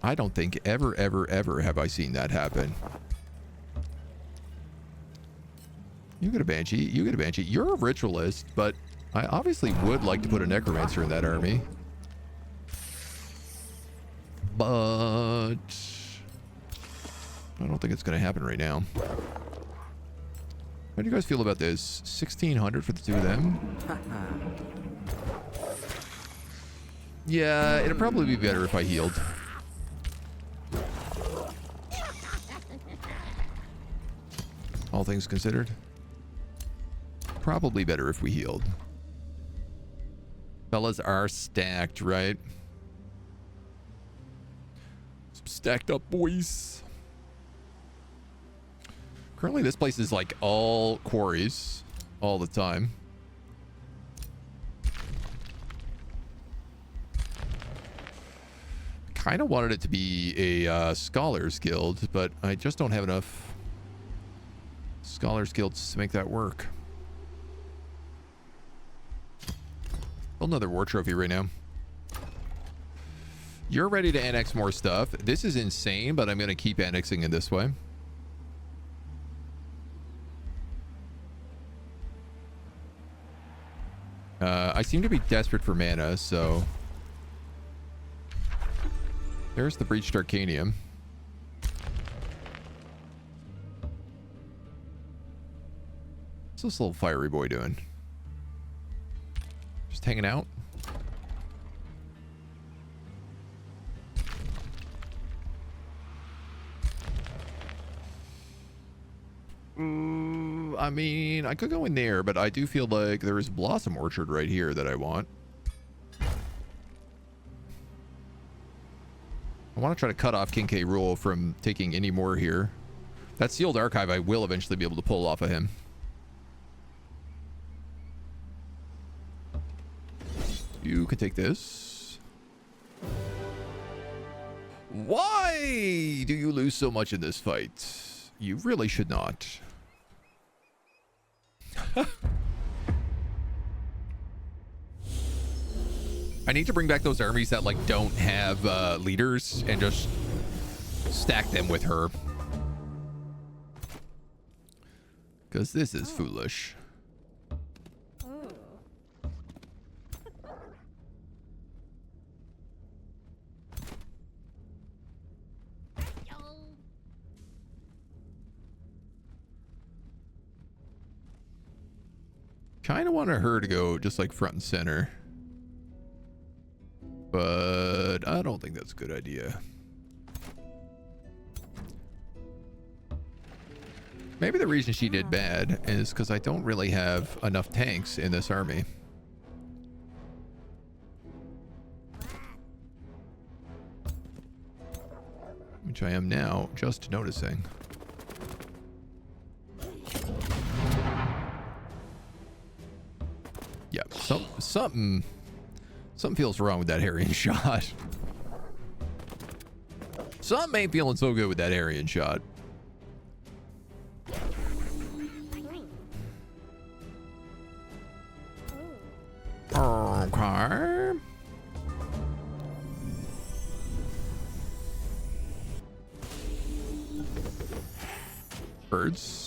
I don't think ever have I seen that happen. You get a Banshee. You get a Banshee. You're a Ritualist, but I obviously would like to put a Necromancer in that army. But I don't think it's going to happen right now. How do you guys feel about this? 1,600 for the two of them? Yeah, it'd probably be better if I healed. All things considered. Probably better if we healed. Fellas are stacked, right? Some stacked up boys. Currently this place is like all quarries all the time. Kind of wanted it to be a Scholars Guild, but I just don't have enough Scholars Guilds to make that work. Another war trophy right now. You're ready to annex more stuff. This is insane, but I'm going to keep annexing it this way. I seem to be desperate for mana, so... There's the Breached Arcanium. What's this little fiery boy doing? Just hanging out? I mean, I could go in there, but I do feel like there is a Blossom Orchard right here that I want. I want to try to cut off King K. Rool from taking any more here. That Sealed Archive I will eventually be able to pull off of him. You can take this. Why do you lose so much in this fight? You really should not. I need to bring back those armies that like don't have leaders and just stack them with her. Because this is foolish. Kind of wanted her to go just like front and center. But I don't think that's a good idea. Maybe the reason she did bad is because I don't really have enough tanks in this army. Which I am now just noticing. Yeah, something feels wrong with that Harrion shot. Something ain't feeling so good with that Harrion shot. Okay. Birds.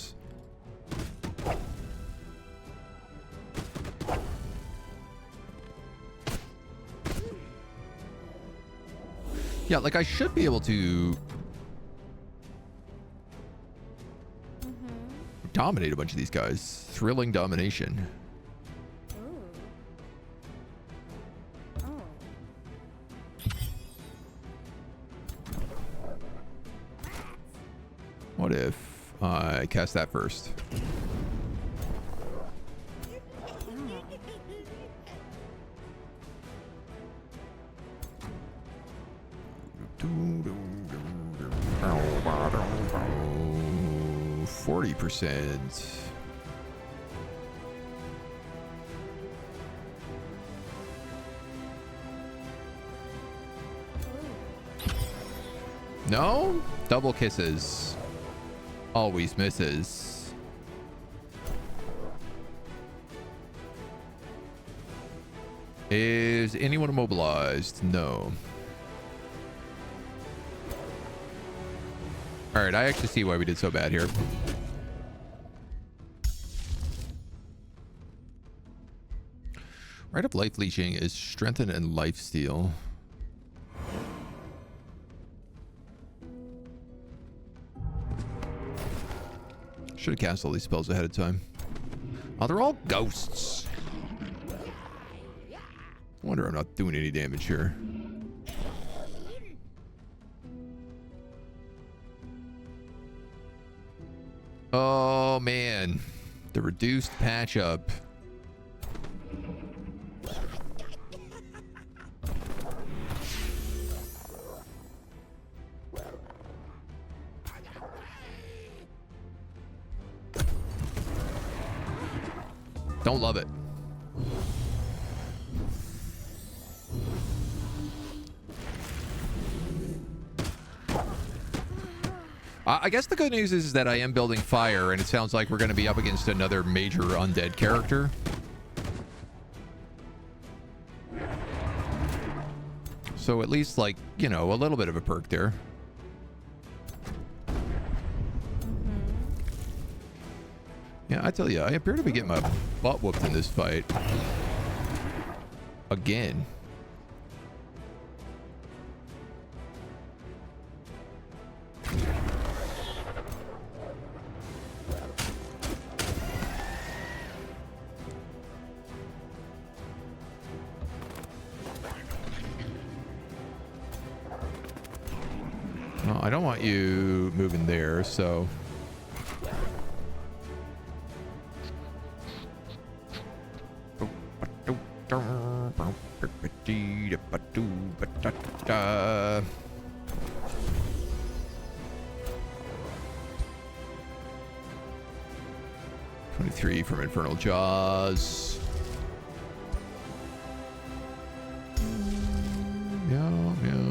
Yeah, like I should be able to dominate a bunch of these guys. Thrilling domination. What if I cast that first? Oh, 40%. No? Double kisses. Always misses. Is anyone immobilized? No. Alright, I actually see why we did so bad here. Rite of life leeching is strengthened and lifesteal. Should have cast all these spells ahead of time. Oh, they're all ghosts. Wonder I'm not doing any damage here. Oh, man. The reduced patch up. Don't love it. I guess the good news is that I am building fire, and it sounds like we're going to be up against another major undead character. So at least, like, you know, a little bit of a perk there. Yeah, I tell you, I appear to be getting my butt whooped in this fight. Again. Well, I don't want you moving there, so... $23 from Infernal Jaws. Meow, meow.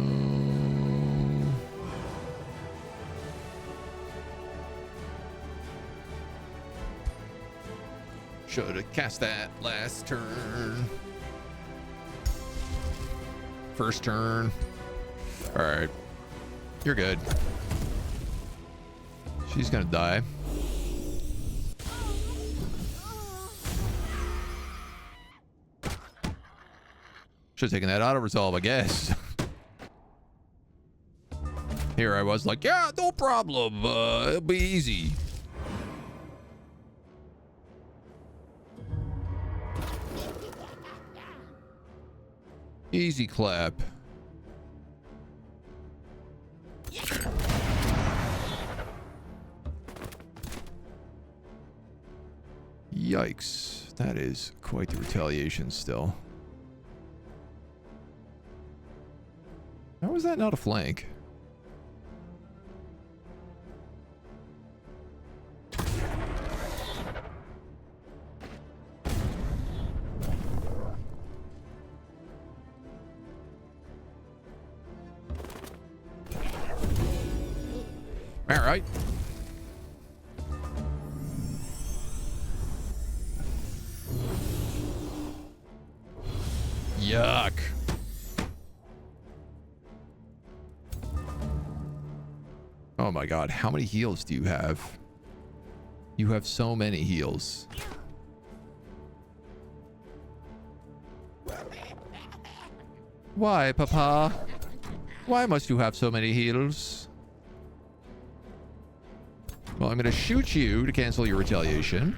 Should have cast that last turn. First turn. All right. You're good. She's gonna die. Should have taken that auto resolve, I guess. Here I was like, yeah, no problem. It'll be easy. Easy clap. Yikes. That is quite the retaliation still. How is that not a flank? All right. Yuck. Oh my god, how many heals do you have? You have so many heals. Why, Papa? Why must you have so many heals? Well, I'm going to shoot you to cancel your retaliation.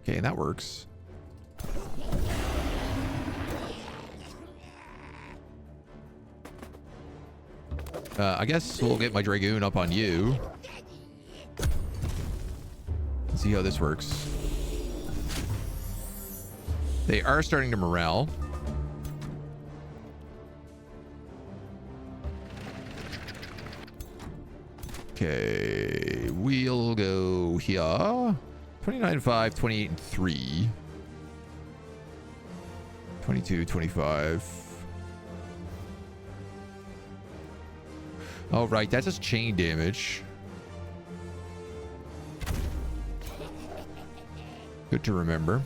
Okay, that works. I guess we'll get my Dragoon up on you. Let's see how this works. They are starting to morale. Okay, we'll go here. 29 and 5, 28 and 3. 22, 25. Oh, right, that's just chain damage. Good to remember.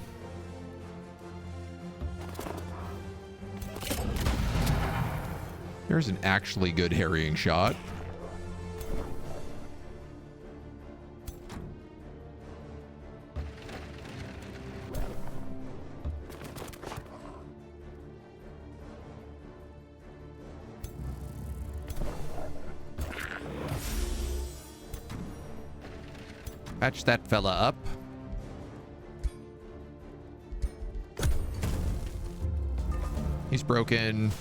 There's an actually good harrying shot. Patch that fella up. He's broken.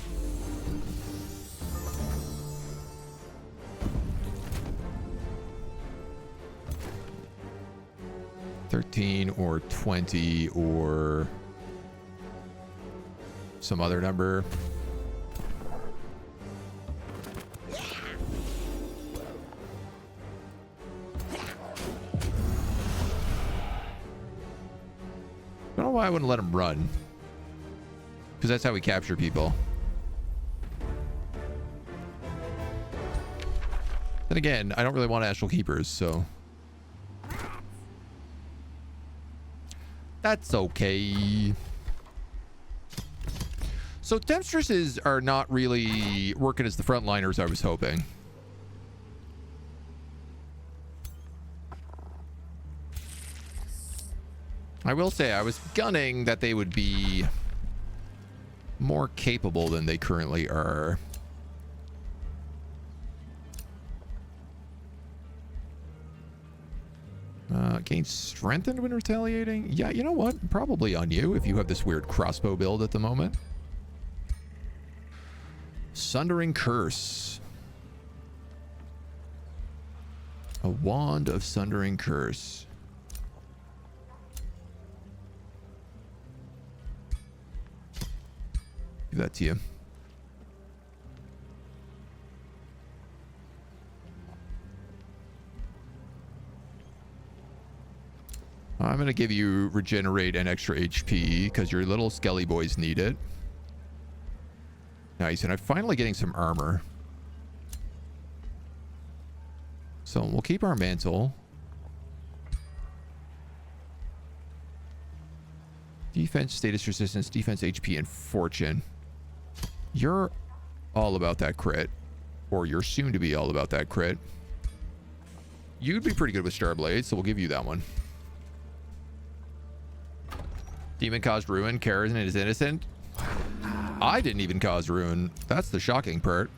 $13 or $20 or some other number. I don't know why I wouldn't let him run. Because that's how we capture people. Then again, I don't really want Astral Keepers, so... that's okay. So Tempstresses are not really working as the frontliners I was hoping. I will say I was gunning that they would be more capable than they currently are. Gain strengthened when retaliating? Yeah, you know what? Probably on you if you have this weird crossbow build at the moment. Sundering Curse. A wand of Sundering Curse. Give that to you. I'm going to give you regenerate and extra HP because your little skelly boys need it. Nice. And I'm finally getting some armor. So we'll keep our mantle. Defense, status resistance, defense, HP, and fortune. You're all about that crit. Or you're soon to be all about that crit. You'd be pretty good with Starblade, so we'll give you that one. Demon caused ruin. Arisen is innocent. I didn't even cause ruin. That's the shocking part.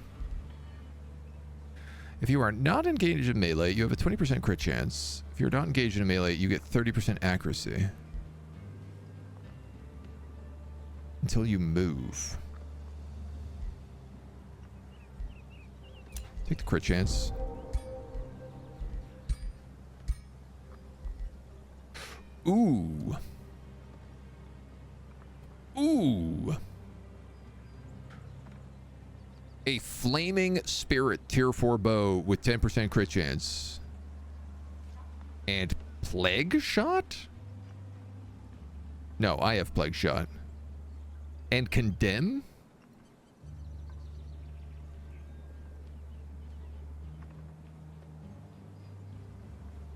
If you are not engaged in melee, you have a 20% crit chance. If you're not engaged in melee, you get 30% accuracy. Until you move. Take the crit chance. Ooh. Ooh. A flaming spirit tier 4 bow with 10% crit chance. And plague shot? No, I have plague shot. And condemn?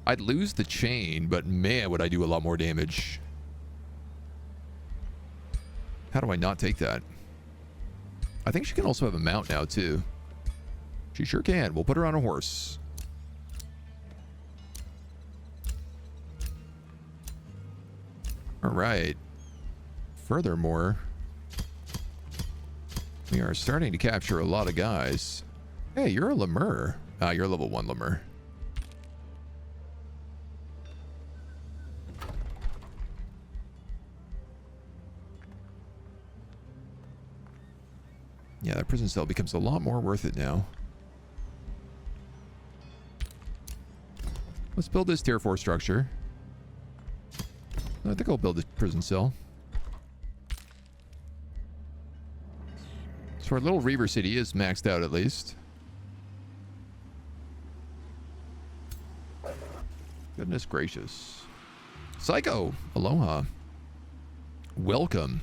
I'd lose the chain, but man, would I do a lot more damage. How do I not take that? I think she can also have a mount now, too. She sure can. We'll put her on a horse. All right. Furthermore, we are starting to capture a lot of guys. Hey, you're a lemur. You're a level 1 lemur. Yeah, that prison cell becomes a lot more worth it now. Let's build this tier 4 structure. I think I'll build a prison cell. So our little Reaver city is maxed out at least. Goodness gracious. Psycho, aloha. Welcome.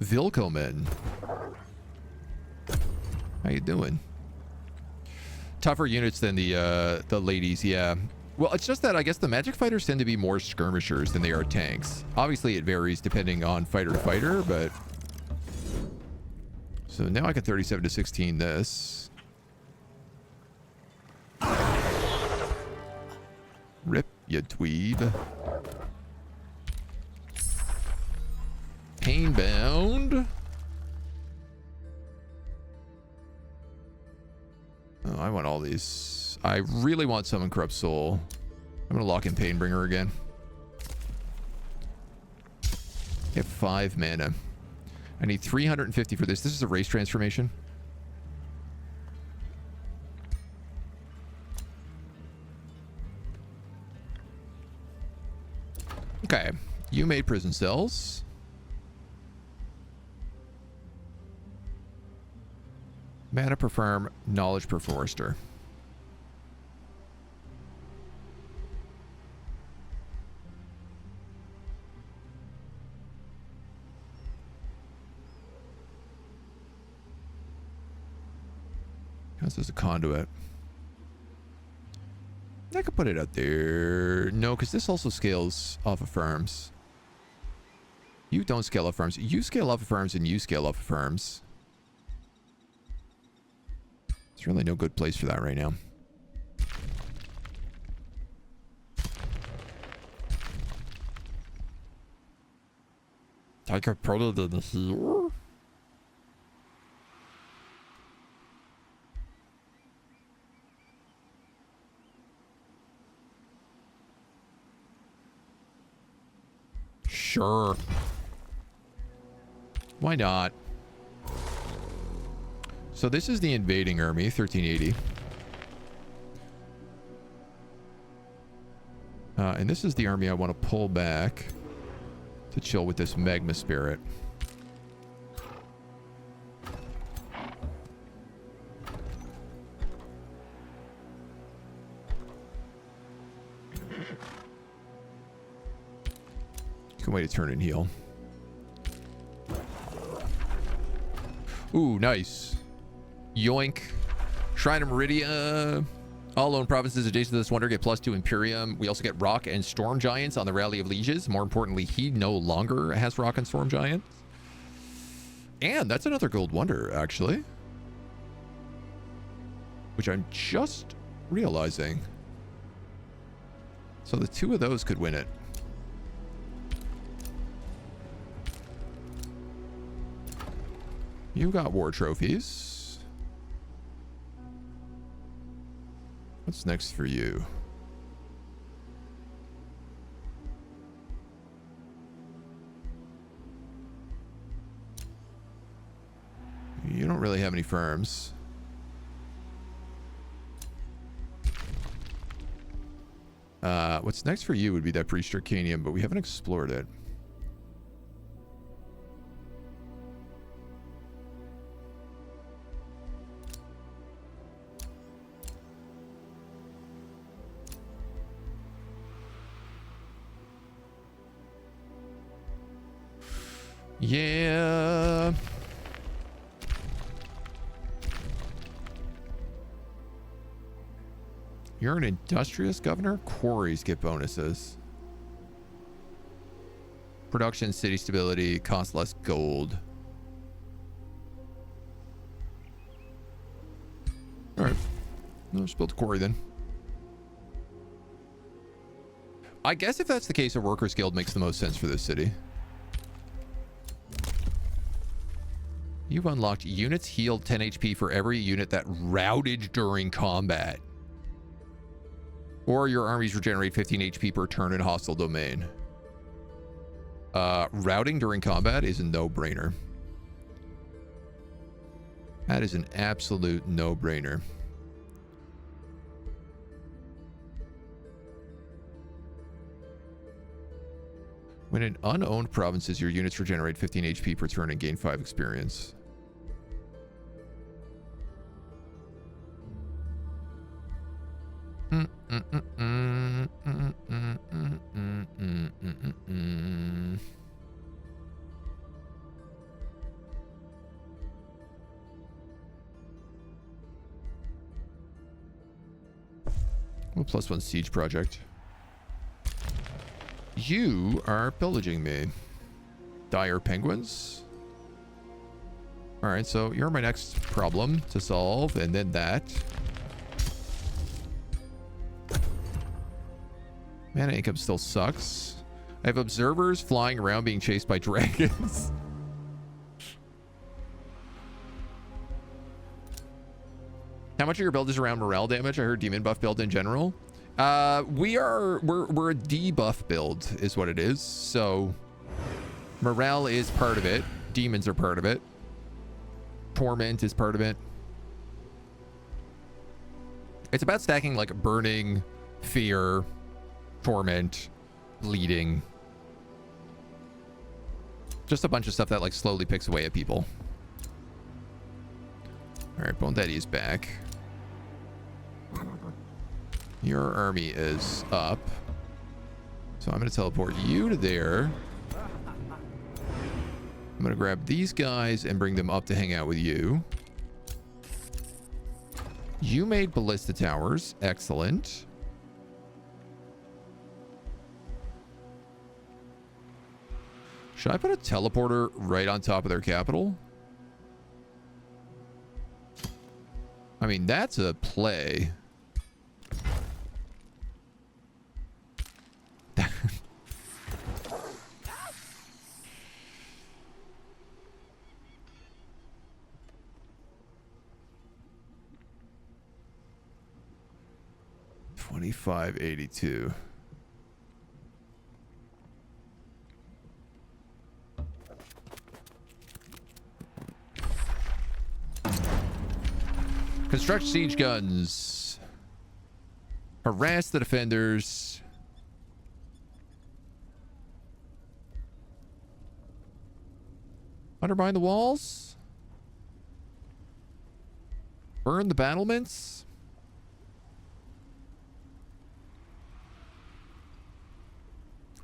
Willkommen. How you doing? Tougher units than the ladies, yeah. Well, it's just that I guess the magic fighters tend to be more skirmishers than they are tanks. Obviously, it varies depending on fighter to fighter, but... So now I can 37 to 16 this. Rip, you dweeb. Painbound. Oh, I want all these. I really want Summon Corrupt Soul. I'm gonna lock in Painbringer again. I have 5 mana. I need 350 for this. This is a race transformation. Okay. You made prison cells. Mana per firm, knowledge per forester. Counts as a conduit. I could put it out there. No, because this also scales off of firms. You don't scale off firms. You scale off of firms and you scale off of firms. There's really no good place for that right now. I could put it in here. Sure. Why not? So this is the invading army, 1380. And this is the army I want to pull back to chill with this magma spirit. Good way to turn and heal. Ooh, nice. Yoink. Shrine of Meridia. All lone provinces adjacent to this wonder get +2 Imperium. We also get Rock and Storm Giants on the Rally of Lieges. More importantly, he no longer has Rock and Storm Giants. And that's another gold wonder, actually. Which I'm just realizing. So the 2 of those could win it. You got war trophies. What's next for you? You don't really have any firms. What's next for you would be that Priest Arcanium, but we haven't explored it. Yeah. You're an industrious governor? Quarries get bonuses. Production, city stability, cost less gold. Alright. Let's build a quarry then. I guess if that's the case, a workers guild makes the most sense for this city. You've unlocked units healed 10 HP for every unit that routed during combat. Or your armies regenerate 15 HP per turn in hostile domain. Routing during combat is a no-brainer. That is an absolute no-brainer. When in unowned provinces, your units regenerate 15 HP per turn and gain 5 experience. Well, +1 siege project. You are pillaging me. Dire penguins. All right, so you're my next problem to solve, and then that. Mana income still sucks. I have observers flying around being chased by dragons. How much of your build is around morale damage? I heard demon buff build in general. We're a debuff build is what it is. So morale is part of it. Demons are part of it. Torment is part of it. It's about stacking like burning, fear, torment, bleeding. Just a bunch of stuff that like slowly picks away at people. All right, Bone Daddy is back. Your army is up. So I'm going to teleport you to there. I'm going to grab these guys and bring them up to hang out with you. You made ballista towers. Excellent. Should I put a teleporter right on top of their capital? I mean, that's a play. $25.82. Construct siege guns. Harass the defenders. Undermine the walls. Burn the battlements.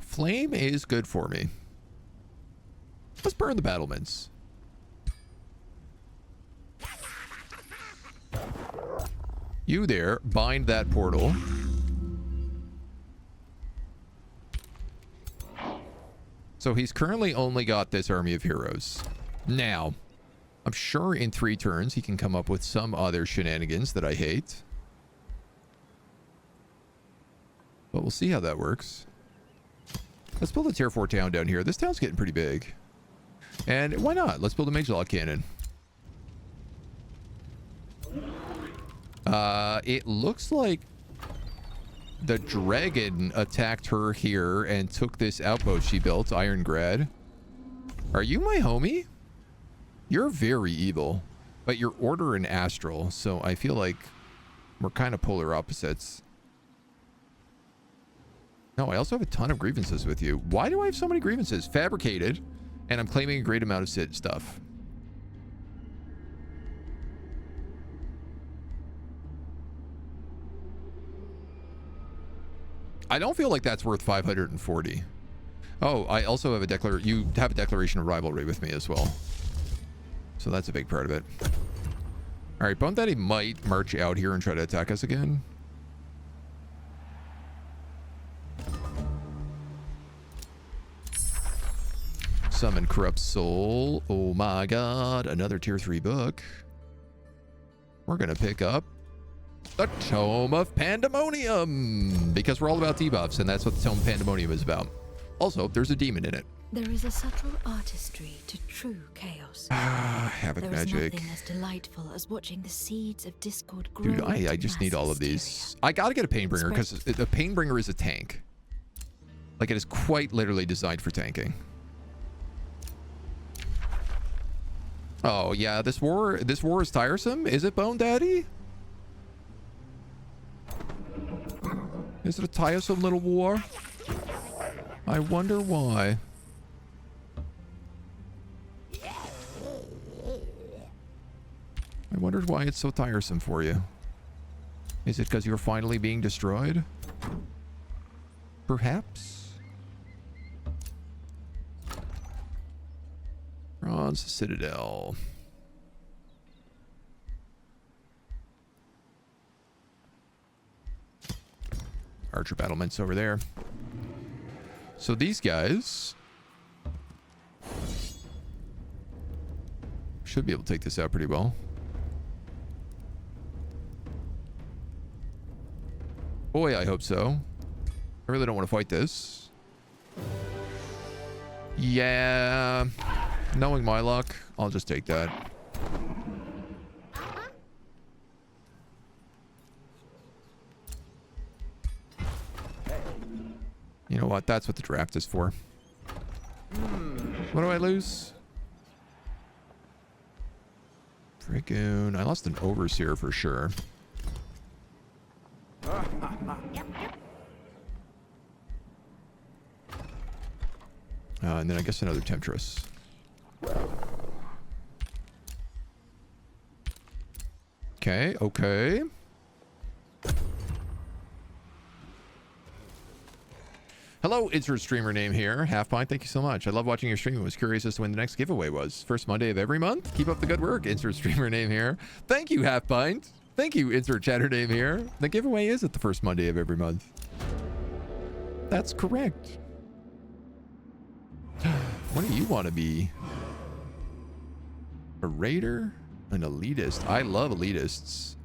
Flame is good for me. Let's burn the battlements. You there, bind that portal. So he's currently only got this army of heroes. Now, I'm sure in 3 turns he can come up with some other shenanigans that I hate. But we'll see how that works. Let's build a tier 4 town down here. This town's getting pretty big. And why not? Let's build a Mage Law cannon. It looks like the dragon attacked her here and took this outpost she built, Irongrad. Are you my homie? You're very evil, but you're Order and Astral, so I feel like we're kind of polar opposites. No, I also have a ton of grievances with you. Why do I have so many grievances? Fabricated, and I'm claiming a great amount of stuff. I don't feel like that's worth 540. Oh, I also have a you have a declaration of rivalry with me as well. So that's a big part of it. All right, Bone Daddy might march out here and try to attack us again. Summon Corrupt Soul. Oh my god, another tier 3 book. We're gonna pick up the Tome of Pandemonium, because we're all about debuffs, and that's what the Tome of Pandemonium is about. Also, there's a demon in it. There is a subtle artistry to true chaos. Havoc magic. There is nothing as delightful as watching the seeds of discord grow. Dude, I just need all of these. I gotta get a Painbringer, because the Painbringer is a tank. Like, it is quite literally designed for tanking. Oh yeah, this war is tiresome. Is it, Bone Daddy? Is it a tiresome little war? I wonder why. I wondered why it's so tiresome for you. Is it because you're finally being destroyed? Perhaps? Bronze Citadel. Archer battlements over there. So these guys should be able to take this out pretty well. Boy, I hope so. I really don't want to fight this. Yeah. Knowing my luck, I'll just take that. You know what? That's what the draft is for. What do I lose? Dragoon. I lost an overseer for sure. And then I guess another temptress. Okay, okay. Hello, insert streamer name here. Half Pint, thank you so much. I love watching your stream. I was curious as to when the next giveaway was. First Monday of every month. Keep up the good work. Insert streamer name here. Thank you, Half Pint. Thank you, insert chatter name here. The giveaway is at the first Monday of every month. That's correct. What do you want to be? A raider? An elitist? I love elitists.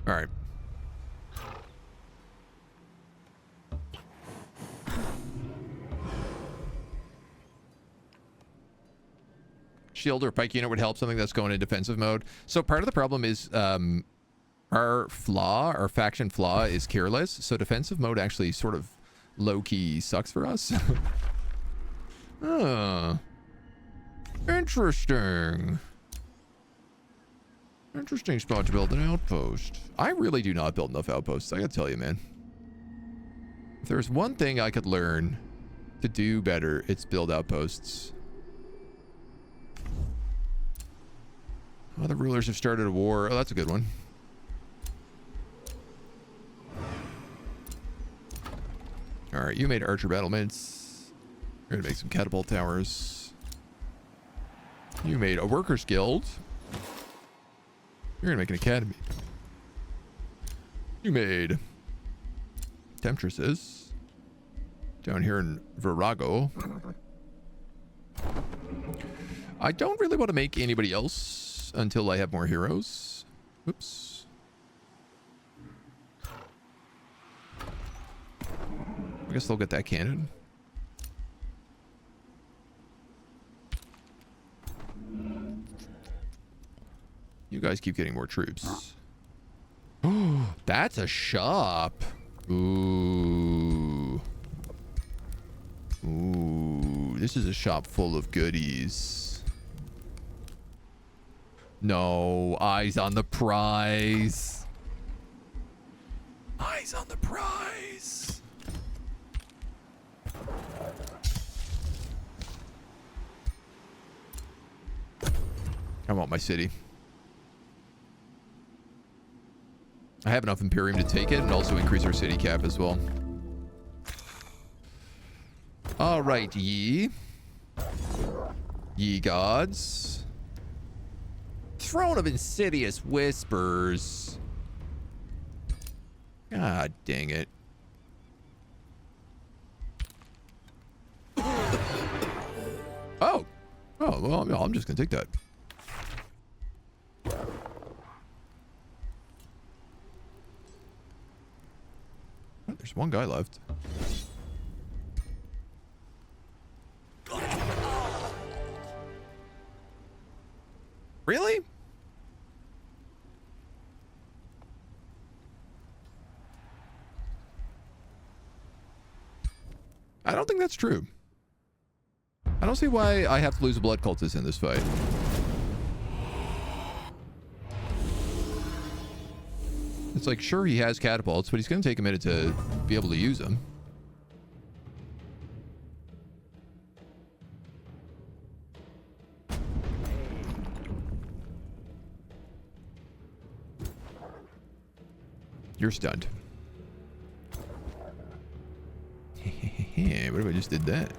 All right. Shield or pike unit would help something that's going in defensive mode. So part of the problem is our faction flaw is careless. So defensive mode actually sort of low-key sucks for us. Interesting. Interesting spot to build an outpost. I really do not build enough outposts, I gotta tell you, man. If there's one thing I could learn to do better, it's build outposts. Oh, the rulers have started a war. Oh, that's a good one. All right, you made archer battlements. You're gonna make some catapult towers. You made a workers guild. You're gonna make an academy. You made temptresses down here in Virago. I don't really want to make anybody else until I have more heroes. Oops. I guess they'll get that cannon. You guys keep getting more troops. Oh, that's a shop. Ooh. Ooh, this is a shop full of goodies. No, eyes on the prize. Eyes on the prize. I want my city. I have enough Imperium to take it and also increase our city cap as well. All right, ye gods. Throne of Insidious Whispers. God dang it. Oh. Oh, well, I'm just gonna take that. There's one guy left. Really? I don't think that's true. I don't see why I have to lose a blood cultist in this fight. It's like, sure, he has catapults, but he's going to take a minute to be able to use them. You're stunned. What if I just did that?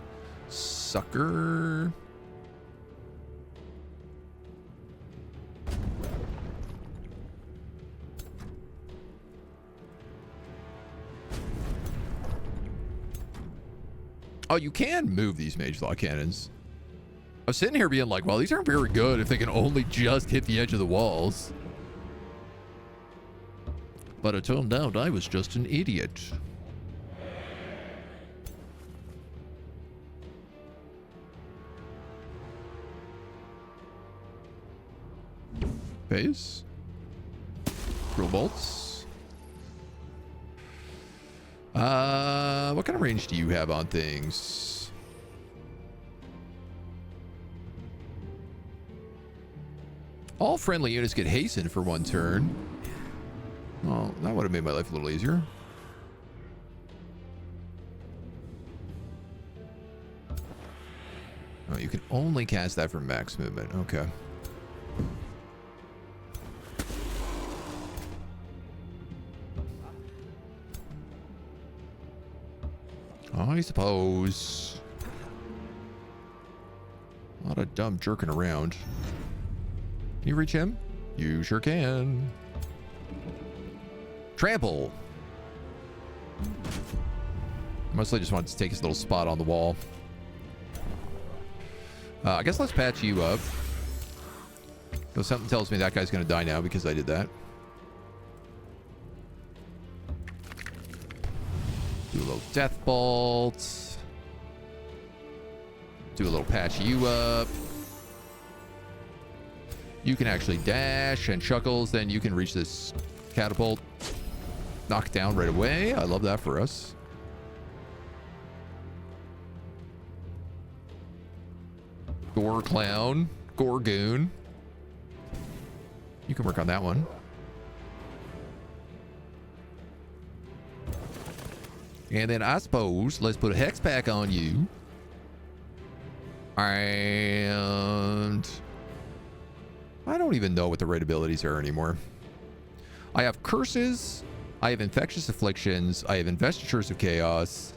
Sucker. Oh, you can move these mage law cannons. I was sitting here being like, well, these aren't very good if they can only just hit the edge of the walls. But it turned out I was just an idiot. Phase. Drill bolts. What kind of range do you have on things? All friendly units get hastened for 1 turn. Well, that would have made my life a little easier. Oh, you can only cast that for max movement. Okay. I suppose. A lot of dumb jerking around. Can you reach him? You sure can. Trample. Mostly just wanted to take his little spot on the wall. I guess let's patch you up. Though something tells me that guy's going to die now because I did that. Do a little death bolt. Do a little patch you up. You can actually dash and Chuckles, then you can reach this catapult. Knock down right away. I love that for us. Gore Clown. Gorgoon. You can work on that one. And then I suppose let's put a hex pack on you. And I don't even know what the right abilities are anymore. I have curses. I have infectious afflictions. I have investitures of chaos.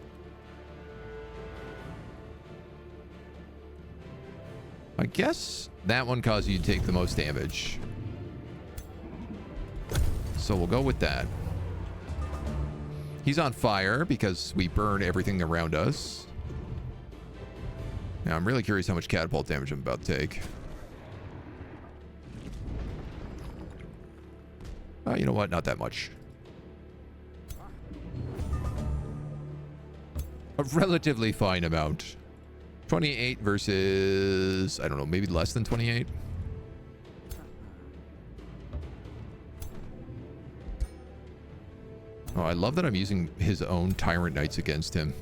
I guess that one causes you to take the most damage. So we'll go with that. He's on fire because we burn everything around us. Now I'm really curious how much catapult damage I'm about to take. You know what? Not that much. A relatively fine amount. 28 versus, I don't know, maybe less than 28. Oh, I love that I'm using his own Tyrant Knights against him.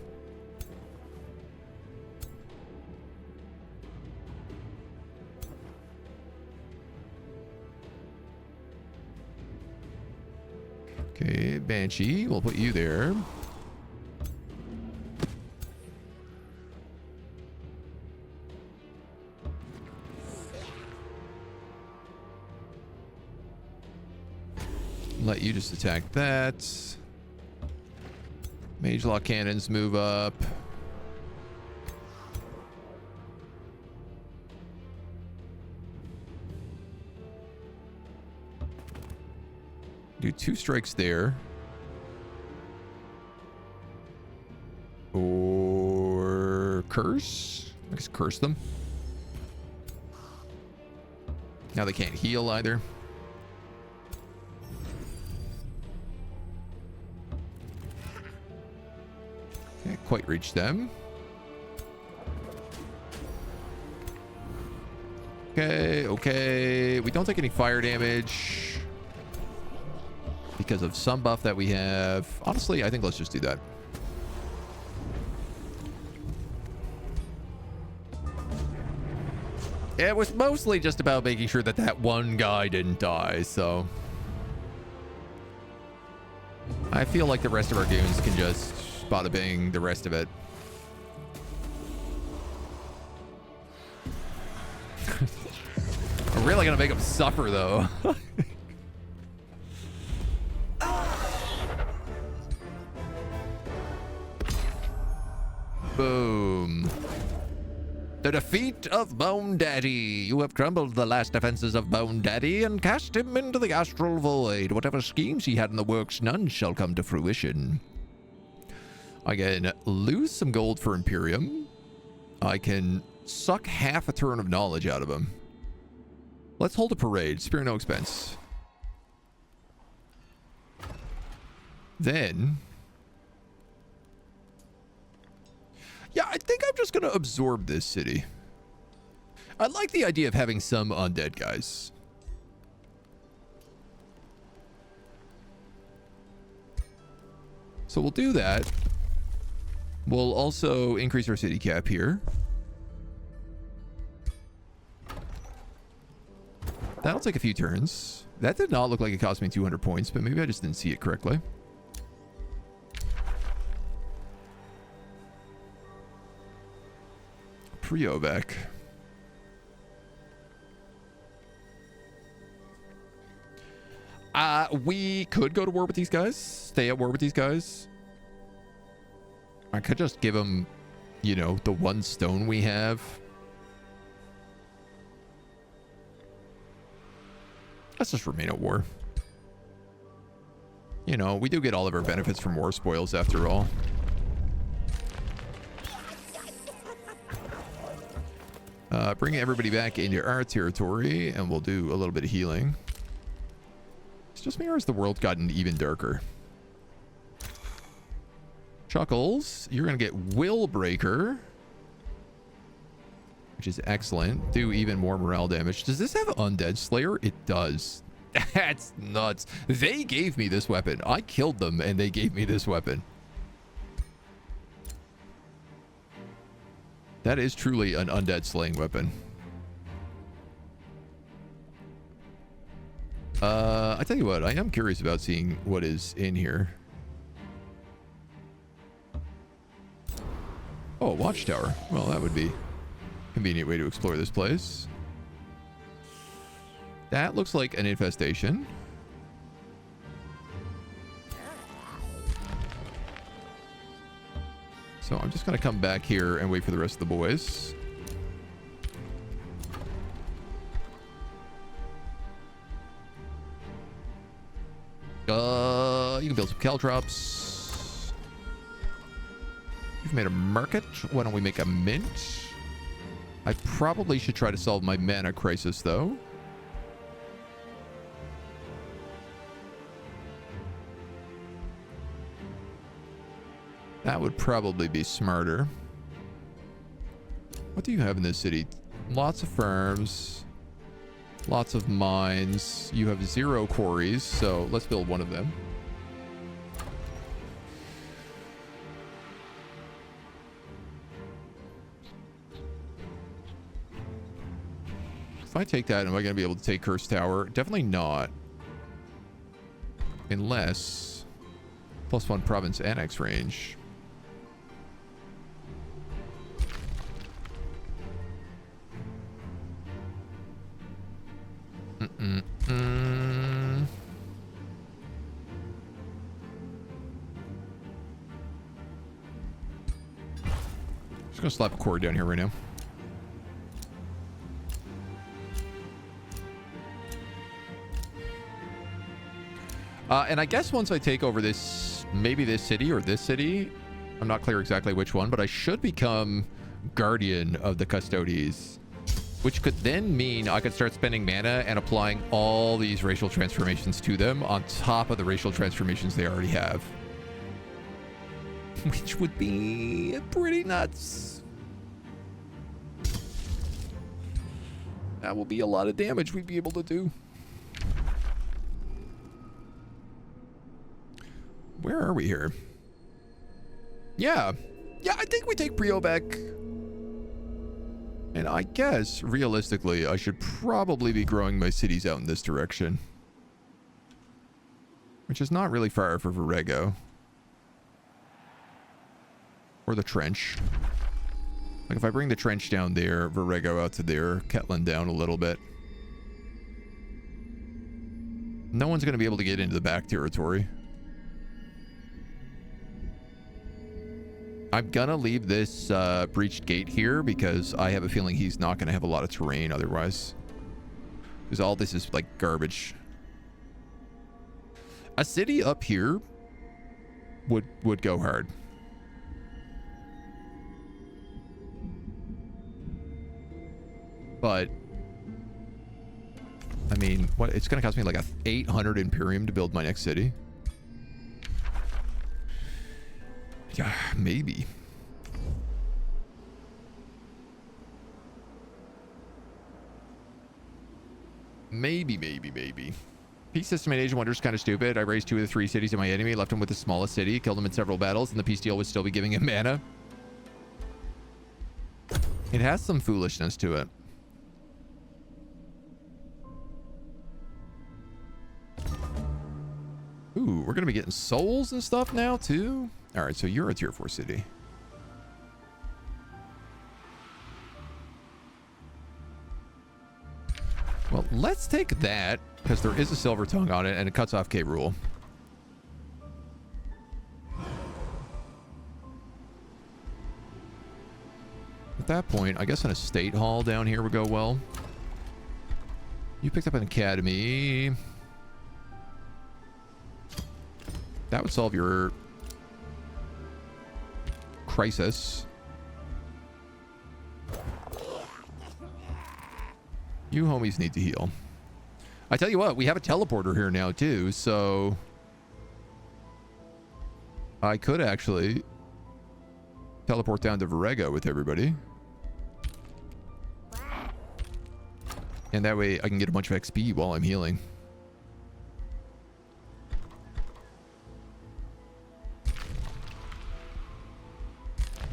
Okay, Banshee, we'll put you there. Let you just attack that. Mage Law Cannons move up. Do 2 strikes there. Or curse. I guess curse them. Now they can't heal either. Can't quite reach them. Okay, okay. We don't take any fire damage because of some buff that we have. Honestly, I think let's just do that. It was mostly just about making sure that that one guy didn't die, so... I feel like the rest of our goons can just bada bing the rest of it. I'm really gonna make him suffer, though. Boom. The defeat of Bone Daddy. You have crumbled the last defenses of Bone Daddy and cast him into the astral void. Whatever schemes he had in the works, none shall come to fruition. I can lose some gold for Imperium. I can suck half a turn of knowledge out of him. Let's hold a parade. Spare no expense. Then... yeah, I think I'm just going to absorb this city. I like the idea of having some undead guys. So we'll do that. We'll also increase our city cap here. That'll take a few turns. That did not look like it cost me 200 points, but maybe I just didn't see it correctly. Priovec. We could go to war with these guys. Stay at war with these guys. I could just give them, you know, the one stone we have. Let's just remain at war. You know, we do get all of our benefits from war spoils after all. Bring everybody back into our territory, and we'll do a little bit of healing. It's just me, or has the world gotten even darker? Chuckles, you're going to get Will Breaker, which is excellent. Do even more morale damage. Does this have Undead Slayer? It does. That's nuts. They gave me this weapon. I killed them, and they gave me this weapon. That is truly an undead slaying weapon. I tell you what, I am curious about seeing what is in here. Oh, a watchtower. Well, that would be a convenient way to explore this place. That looks like an infestation. So I'm just going to come back here and wait for the rest of the boys. You can build some caltrops. You've made a market. Why don't we make a mint? I probably should try to solve my mana crisis, though. That would probably be smarter. What do you have in this city? Lots of farms. Lots of mines. You have 0 quarries, so let's build one of them. If I take that, am I going to be able to take Cursed Tower? Definitely not. Unless... +1 province annex range. Just gonna slap a cord down here right now. And I guess once I take over this, maybe this city or this city, I'm not clear exactly which one, but I should become Guardian of the Custodes, which could then mean I could start spending mana and applying all these racial transformations to them on top of the racial transformations they already have. Which would be pretty nuts. That will be a lot of damage we'd be able to do. Where are we here? Yeah. Yeah, I think we take Priovec. And And I guess, realistically, I should probably be growing my cities out in this direction. Which is not really far for Virego. Or the trench. Like if I bring the trench down there, Virego out to there, Ketlin down a little bit. No one's going to be able to get into the back territory. I'm going to leave this breached gate here because I have a feeling he's not going to have a lot of terrain otherwise. Because all this is like garbage. A city up here would go hard. But I mean, what it's going to cost me like 800 Imperium to build my next city. Yeah, maybe. Maybe. Peace system in Age of Wonder is kind of stupid. I raised 2 of the 3 cities of my enemy, left him with the smallest city, killed him in several battles, and the peace deal would still be giving him mana. It has some foolishness to it. Ooh, we're going to be getting souls and stuff now, too. All right, so you're a tier 4 city. Well, let's take that, because there is a silver tongue on it, and it cuts off K. Rule. At that point, I guess an estate hall down here would go well. You picked up an academy. That would solve your crisis. You homies need to heal. I tell you what, we have a teleporter here now too, so I could actually teleport down to Virego with everybody. And that way I can get a bunch of XP while I'm healing.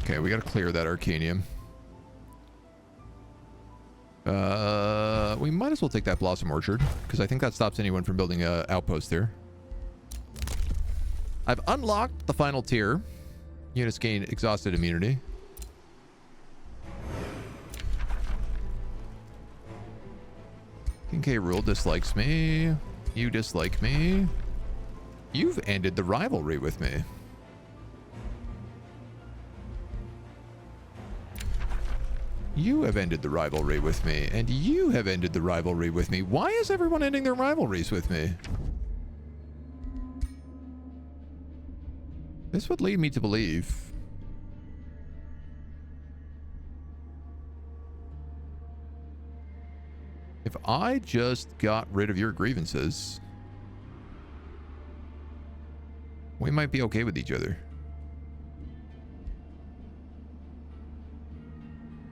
Okay, we gotta clear that Arcanium. We might as well take that Blossom Orchard, because I think that stops anyone from building an outpost there. I've unlocked the final tier. Units gain exhausted immunity. King K. Rule dislikes me. You dislike me. You've ended the rivalry with me. You have ended the rivalry with me, and you have ended the rivalry with me. Why is everyone ending their rivalries with me? This would lead me to believe if I just got rid of your grievances, we might be okay with each other.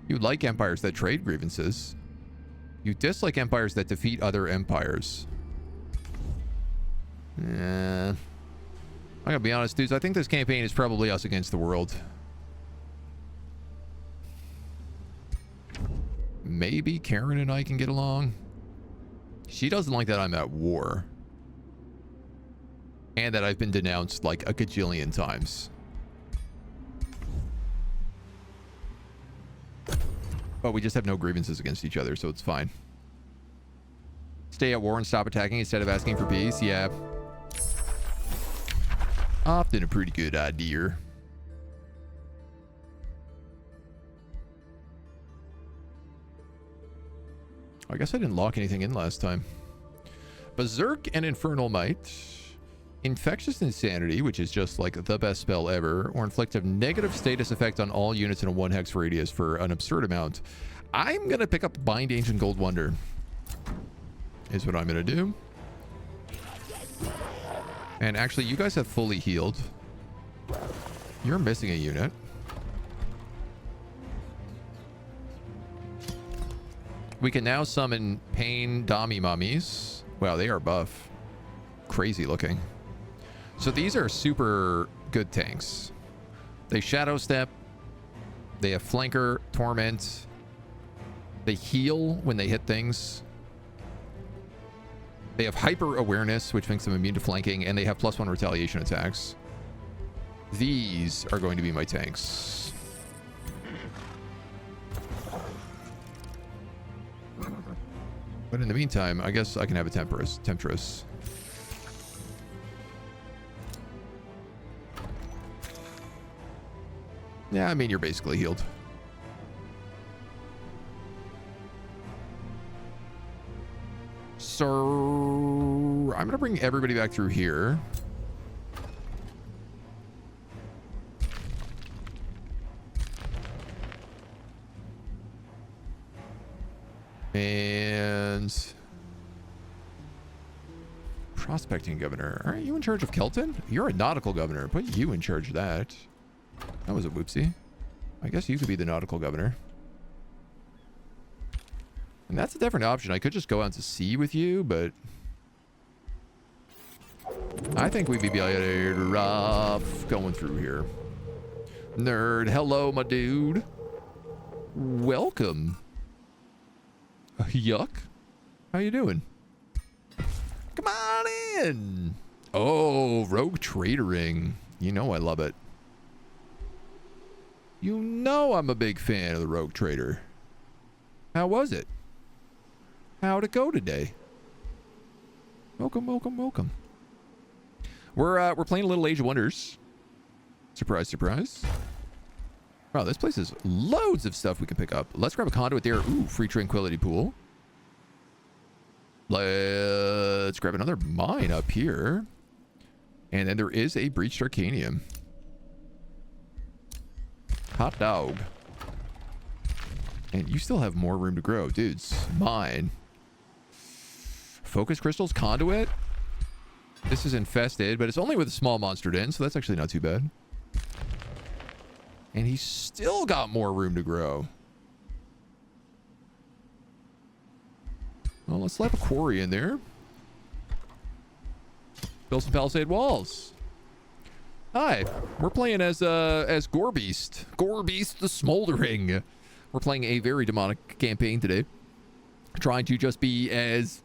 You like empires that trade grievances. You dislike empires that defeat other empires. I gotta be honest, dudes. I think this campaign is probably us against the world. Maybe Karen and I can get along. She doesn't like that I'm at war. And that I've been denounced like a gajillion times. But we just have no grievances against each other, so it's fine. Stay at war and stop attacking instead of asking for peace. Yeah. Often a pretty good idea. I guess I didn't lock anything in last time. Berserk and Infernal Might. Infectious Insanity, which is just like the best spell ever, or inflict a negative status effect on all units in a 1 hex radius for an absurd amount. I'm gonna pick up Bind Ancient Gold Wonder, is what I'm gonna do. And actually, you guys have fully healed. You're missing a unit. We can now summon Pain Dami Mummies. Wow, they are buff. Crazy looking. So these are super good tanks. They Shadow Step. They have Flanker, Torment. They heal when they hit things. They have hyper awareness, which makes them immune to flanking, and they have +1 retaliation attacks. These are going to be my tanks. But in the meantime, I guess I can have a Temptress. Yeah, I mean, you're basically healed. So I'm going to bring everybody back through here. And prospecting governor. Aren't you in charge of Kelton? You're a nautical governor. Put you in charge of that. That was a whoopsie. I guess you could be the nautical governor. And that's a different option. I could just go out to sea with you, but I think we'd be better off going through here. Nerd, hello, my dude. Welcome. Yuck. How you doing? Come on in. Oh, rogue tradering. You know I love it. You know I'm a big fan of the rogue trader. How was it? How'd it go today? Welcome, welcome, welcome. We're playing a little Age of Wonders. Surprise, surprise. Wow, this place has loads of stuff we can pick up. Let's grab a conduit there. Ooh, free tranquility pool. Let's grab another mine up here. And then there is a breached arcanium. Hot dog. And you still have more room to grow. Dudes, mine. Focus crystals, conduit. This is infested, but it's only with a small monster in, so that's actually not too bad. And he's still got more room to grow. Well, let's slap a quarry in there. Build some palisade walls. Hi, we're playing as Gorebeast. Gorebeast the Smoldering. We're playing a very demonic campaign today. Trying to just be as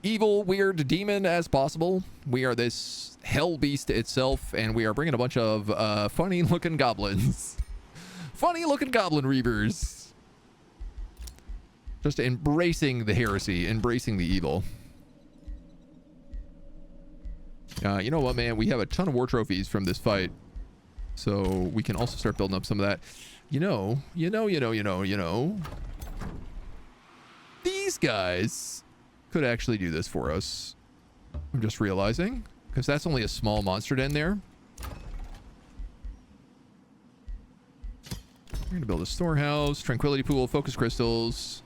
evil, weird demon as possible. We are this hell beast itself, and we are bringing a bunch of funny-looking goblins. Funny-looking goblin reavers. Just embracing the heresy, embracing the evil. You know what, man? We have a ton of war trophies from this fight, so we can also start building up some of that. You know. These guys could actually do this for us. I'm just realizing, because that's only a small monster den there. We're going to build a storehouse, tranquility pool, focus crystals.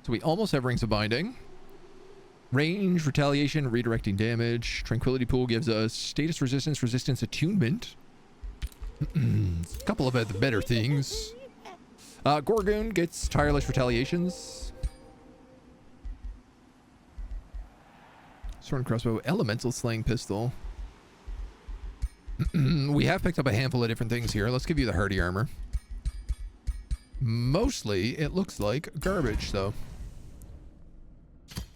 So we almost have rings of binding. Range, retaliation, redirecting damage. Tranquility pool gives us status resistance, resistance attunement. A couple of the better things. Gorgoon gets tireless retaliations. Sword and crossbow, elemental slaying pistol. We have picked up a handful of different things here. Let's give you the hardy armor. Mostly, it looks like garbage, though.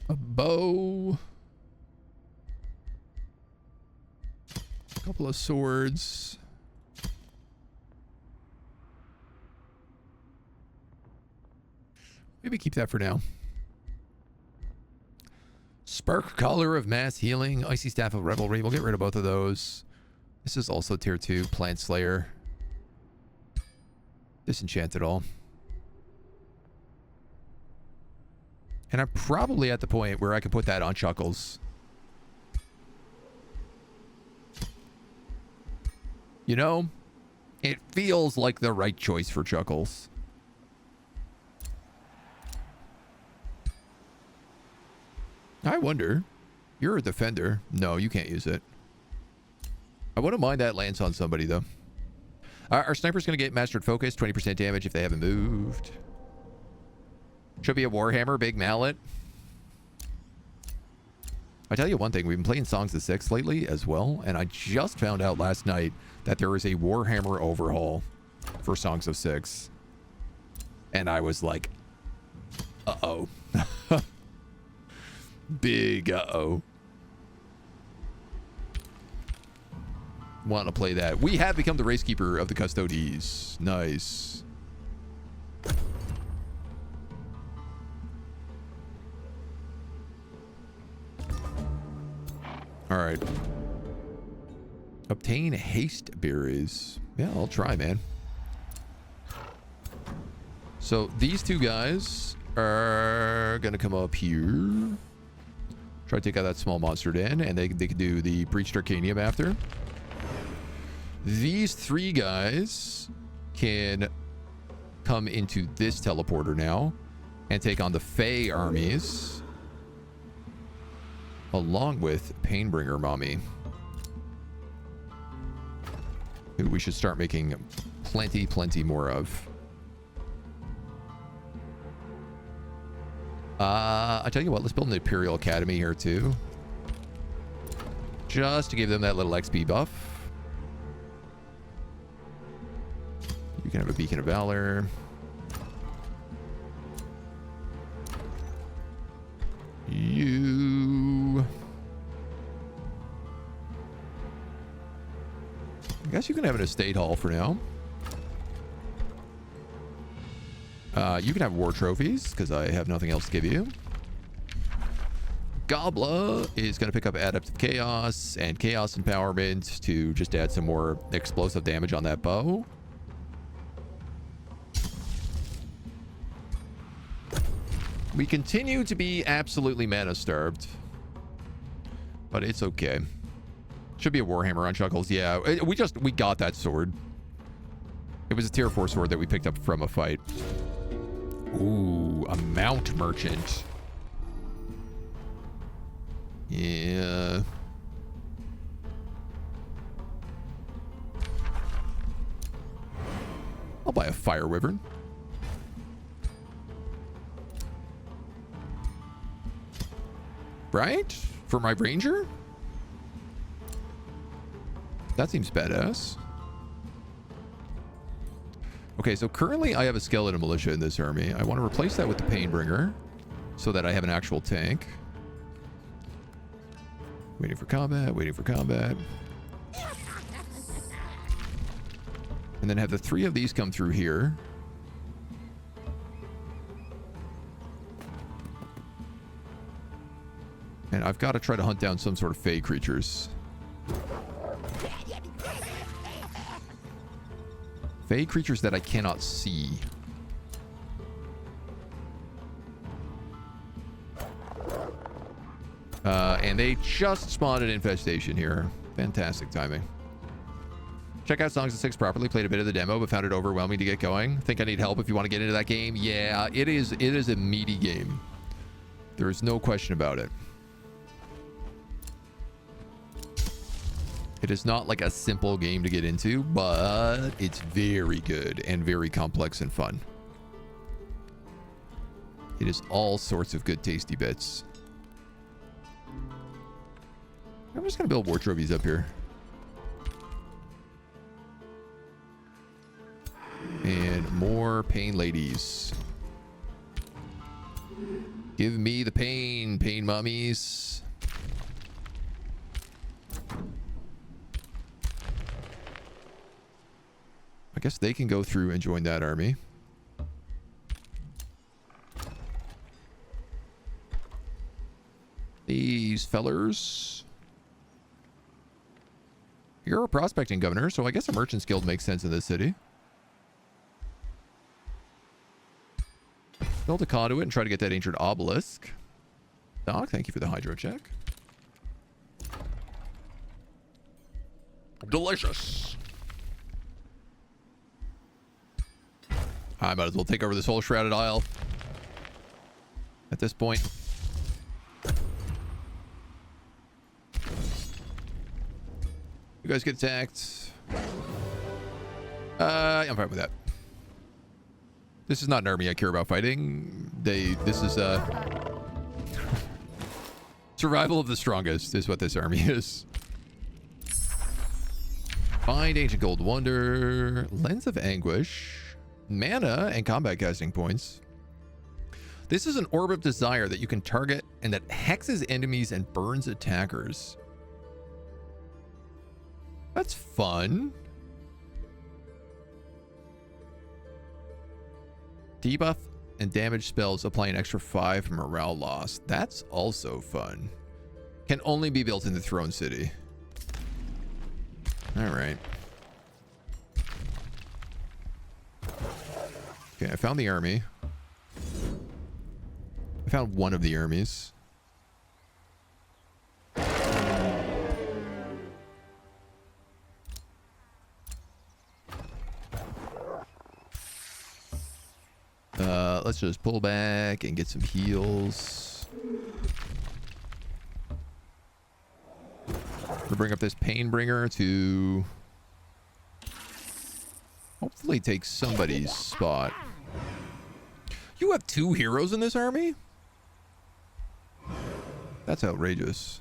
A bow. A couple of swords. Maybe keep that for now. Spark Collar of Mass Healing. Icy Staff of Revelry. We'll get rid of both of those. This is also tier 2. Plant Slayer. Disenchant it all. And I'm probably at the point where I can put that on Chuckles. You know, it feels like the right choice for Chuckles. I wonder. You're a defender. No, you can't use it. I wouldn't mind that lands on somebody, though. Our sniper's going to get mastered focus, 20% damage if they haven't moved. Should be a Warhammer, big mallet. I tell you one thing, we've been playing Songs of Six lately as well, and I just found out last night that there is a Warhammer overhaul for Songs of Six. And I was like, Uh-oh. Big uh-oh. Want to play that. We have become the racekeeper of the Custodes. Nice. All right. Obtain haste berries. Yeah, I'll try, man. So these two guys are going to come up here. Try to take out that small monster den, and they can do the Breached Arcanium after. These three guys can come into this teleporter now and take on the Fey armies along with Painbringer Mommy, who we should start making plenty more of. I tell you what, let's build an Imperial Academy here too, just to give them that little XP buff. You can have a Beacon of Valor. You... I guess you can have an estate hall for now. You can have war trophies, because I have nothing else to give you. Gobla is going to pick up Adept of Chaos and Chaos Empowerment to just add some more explosive damage on that bow. We continue to be absolutely mana starved, but it's okay. Should be a Warhammer on Chuckles. Yeah, we got that sword. It was a tier 4 sword that we picked up from a fight. Ooh, a Mount Merchant. Yeah. I'll buy a Fire Wyvern. Right? For my Ranger? That seems badass. Okay, so currently I have a Skeleton Militia in this army. I want to replace that with the Painbringer so that I have an actual tank. Waiting for combat, waiting for combat. And then have the 3 of these come through here. And I've got to try to hunt down some sort of Fey creatures. Fey creatures that I cannot see. And they just spawned an infestation here. Fantastic timing. Check out Songs of Six properly. Played a bit of the demo, but found it overwhelming to get going. Think I need help if you want to get into that game. Yeah, it is a meaty game. There is no question about it. It is not like a simple game to get into, but it's very good and very complex and fun. It is all sorts of good tasty bits. I'm just going to build war trophies up here. And more pain ladies. Give me the pain, pain mummies. I guess they can go through and join that army. These fellers. You're a prospecting governor, so I guess a merchant's guild makes sense in this city. Build a conduit and try to get that ancient obelisk. Doc, thank you for the hydro check. Delicious. I might as well take over this whole Shrouded Isle at this point. You guys get attacked. I'm fine with that. This is not an army I care about fighting. This is survival of the strongest is what this army is. Find Ancient Gold Wonder, Lens of Anguish, mana, and combat casting points. This is an orb of desire that you can target and that hexes enemies and burns attackers. That's fun. Debuff and damage spells apply an extra 5 morale loss. That's also fun. Can only be built in the Throne City. All right. Okay, I found the army. I found one of the armies. Let's just pull back and get some heals. We'll bring up this Painbringer to hopefully take somebody's spot. You have 2 heroes in this army? That's outrageous.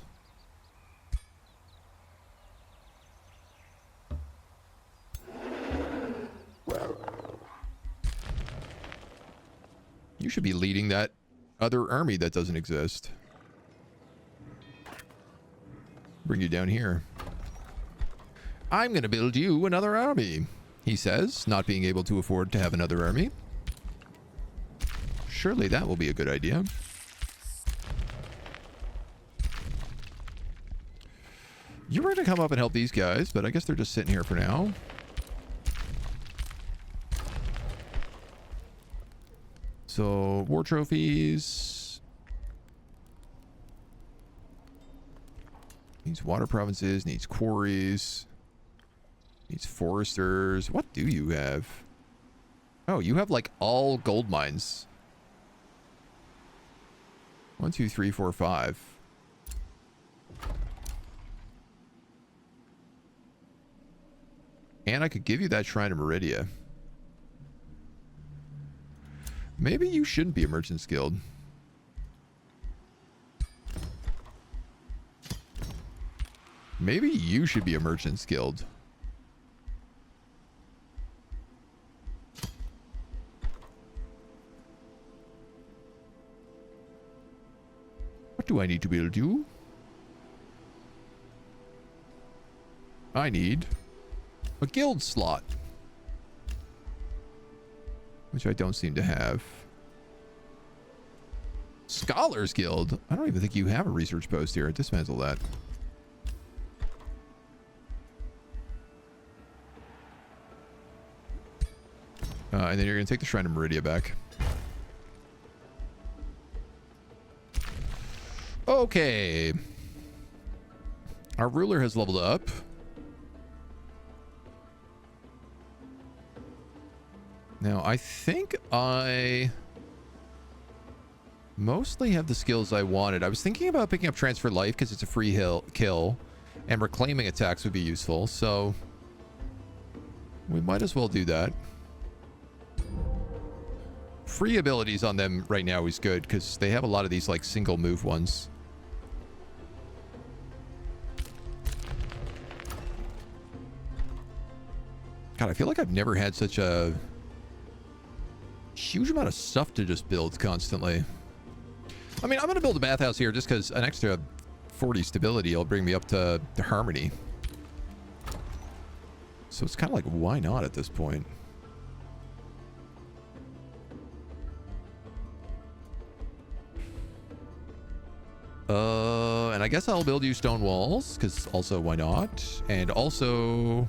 You should be leading that other army that doesn't exist. Bring you down here. I'm going to build you another army, he says, not being able to afford to have another army. Surely that will be a good idea. You were going to come up and help these guys, but I guess they're just sitting here for now. So, war trophies. Needs water provinces, needs quarries. Needs foresters. What do you have? Oh, you have like all gold mines. 1, 2, 3, 4, 5. And I could give you that Shrine of Meridia. Maybe you shouldn't be a Merchant's Guild. Maybe you should be a Merchant's Guild. What do I need to build you? I need a guild slot, which I don't seem to have. Scholars Guild. I don't even think you have a research post here. Dismantle that. And then you're going to take the Shrine of Meridia back. Okay. Our ruler has leveled up. Now, I think I mostly have the skills I wanted. I was thinking about picking up Transfer Life because it's a free kill, and reclaiming attacks would be useful, so we might as well do that. Free abilities on them right now is good because they have a lot of these like single move ones. God, I feel like I've never had such a huge amount of stuff to just build constantly. I mean, I'm going to build a bathhouse here just because an extra 40 stability will bring me up to harmony. So it's kind of like, why not at this point? And I guess I'll build you stone walls because also why not? And also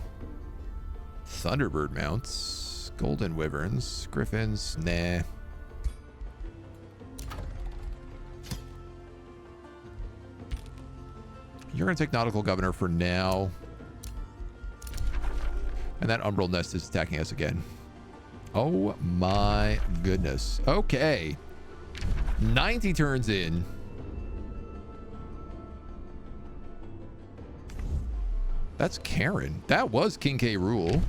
Thunderbird mounts, golden wyverns, griffins, nah. You're going to take Nautical Governor for now. And that Umbral Nest is attacking us again. Oh my goodness. Okay. 90 turns in. That's Karen. That was King K rule.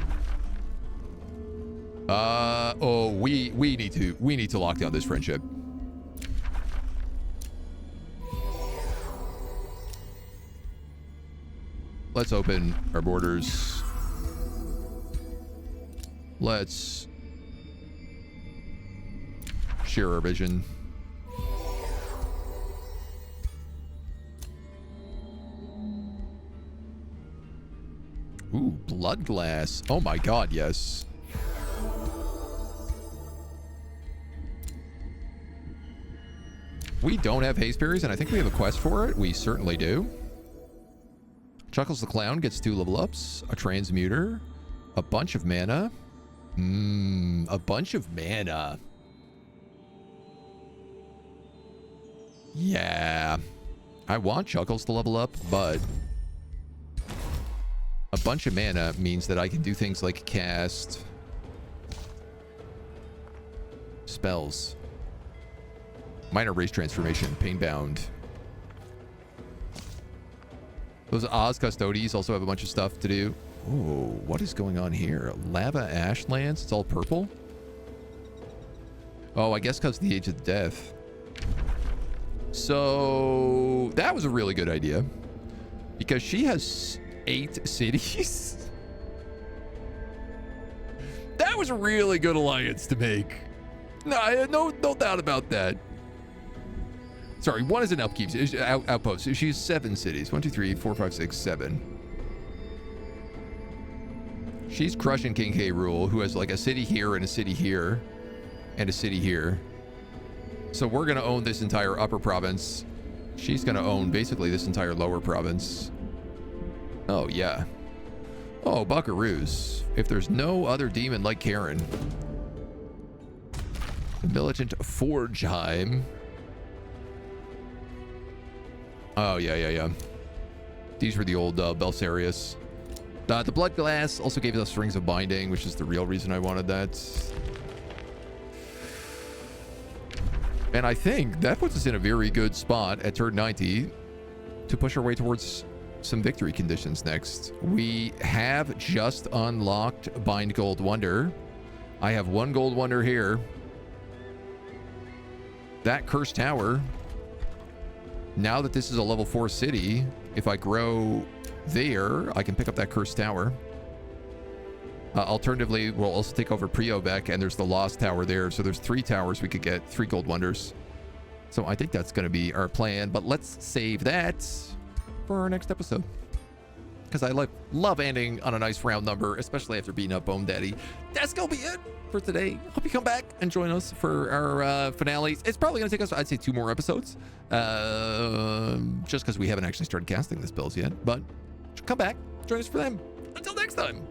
Oh, we need to lock down this friendship. Let's open our borders. Let's share our vision. Ooh, blood glass. Oh my god, yes. We don't have haste berries, and I think we have a quest for it. We certainly do. Chuckles the Clown gets 2 level ups, a transmuter, a bunch of mana. A bunch of mana. Yeah. I want Chuckles to level up, but a bunch of mana means that I can do things like cast spells. Minor race transformation, painbound. Those Oz Custodies also have a bunch of stuff to do. Oh, what is going on here? Lava Ashlands? It's all purple? Oh, I guess because of the Age of the Death. So, that was a really good idea. Because she has 8 cities. That was a really good alliance to make. No doubt about that. Sorry, 1 is an upkeep outpost. She has 7 cities. 1, 2, 3, 4, 5, 6, 7. She's crushing King K. Rool, who has like a city here and a city here and a city here. So we're going to own this entire upper province. She's going to own basically this entire lower province. Oh, yeah. Oh, buckaroos. If there's no other demon like Karen. The Militant Forgeheim. Oh, yeah. These were the old Belsarius. The Blood Glass also gave us Rings of Binding, which is the real reason I wanted that. And I think that puts us in a very good spot at turn 90 to push our way towards some victory conditions next. We have just unlocked Bind Gold Wonder. I have 1 Gold Wonder here. That Cursed Tower. Now that this is a level 4 city, if I grow there, I can pick up that Cursed Tower. Alternatively, we'll also take over Priobek, and there's the Lost Tower there. So there's 3 towers we could get, 3 Gold Wonders. So I think that's going to be our plan. But let's save that for our next episode. Because I love ending on a nice round number, especially after beating up Bone Daddy. That's going to be it for today. Hope you come back and join us for our finales. It's probably going to take us, I'd say, 2 more episodes. Just because we haven't actually started casting this builds yet. But come back, join us for them. Until next time.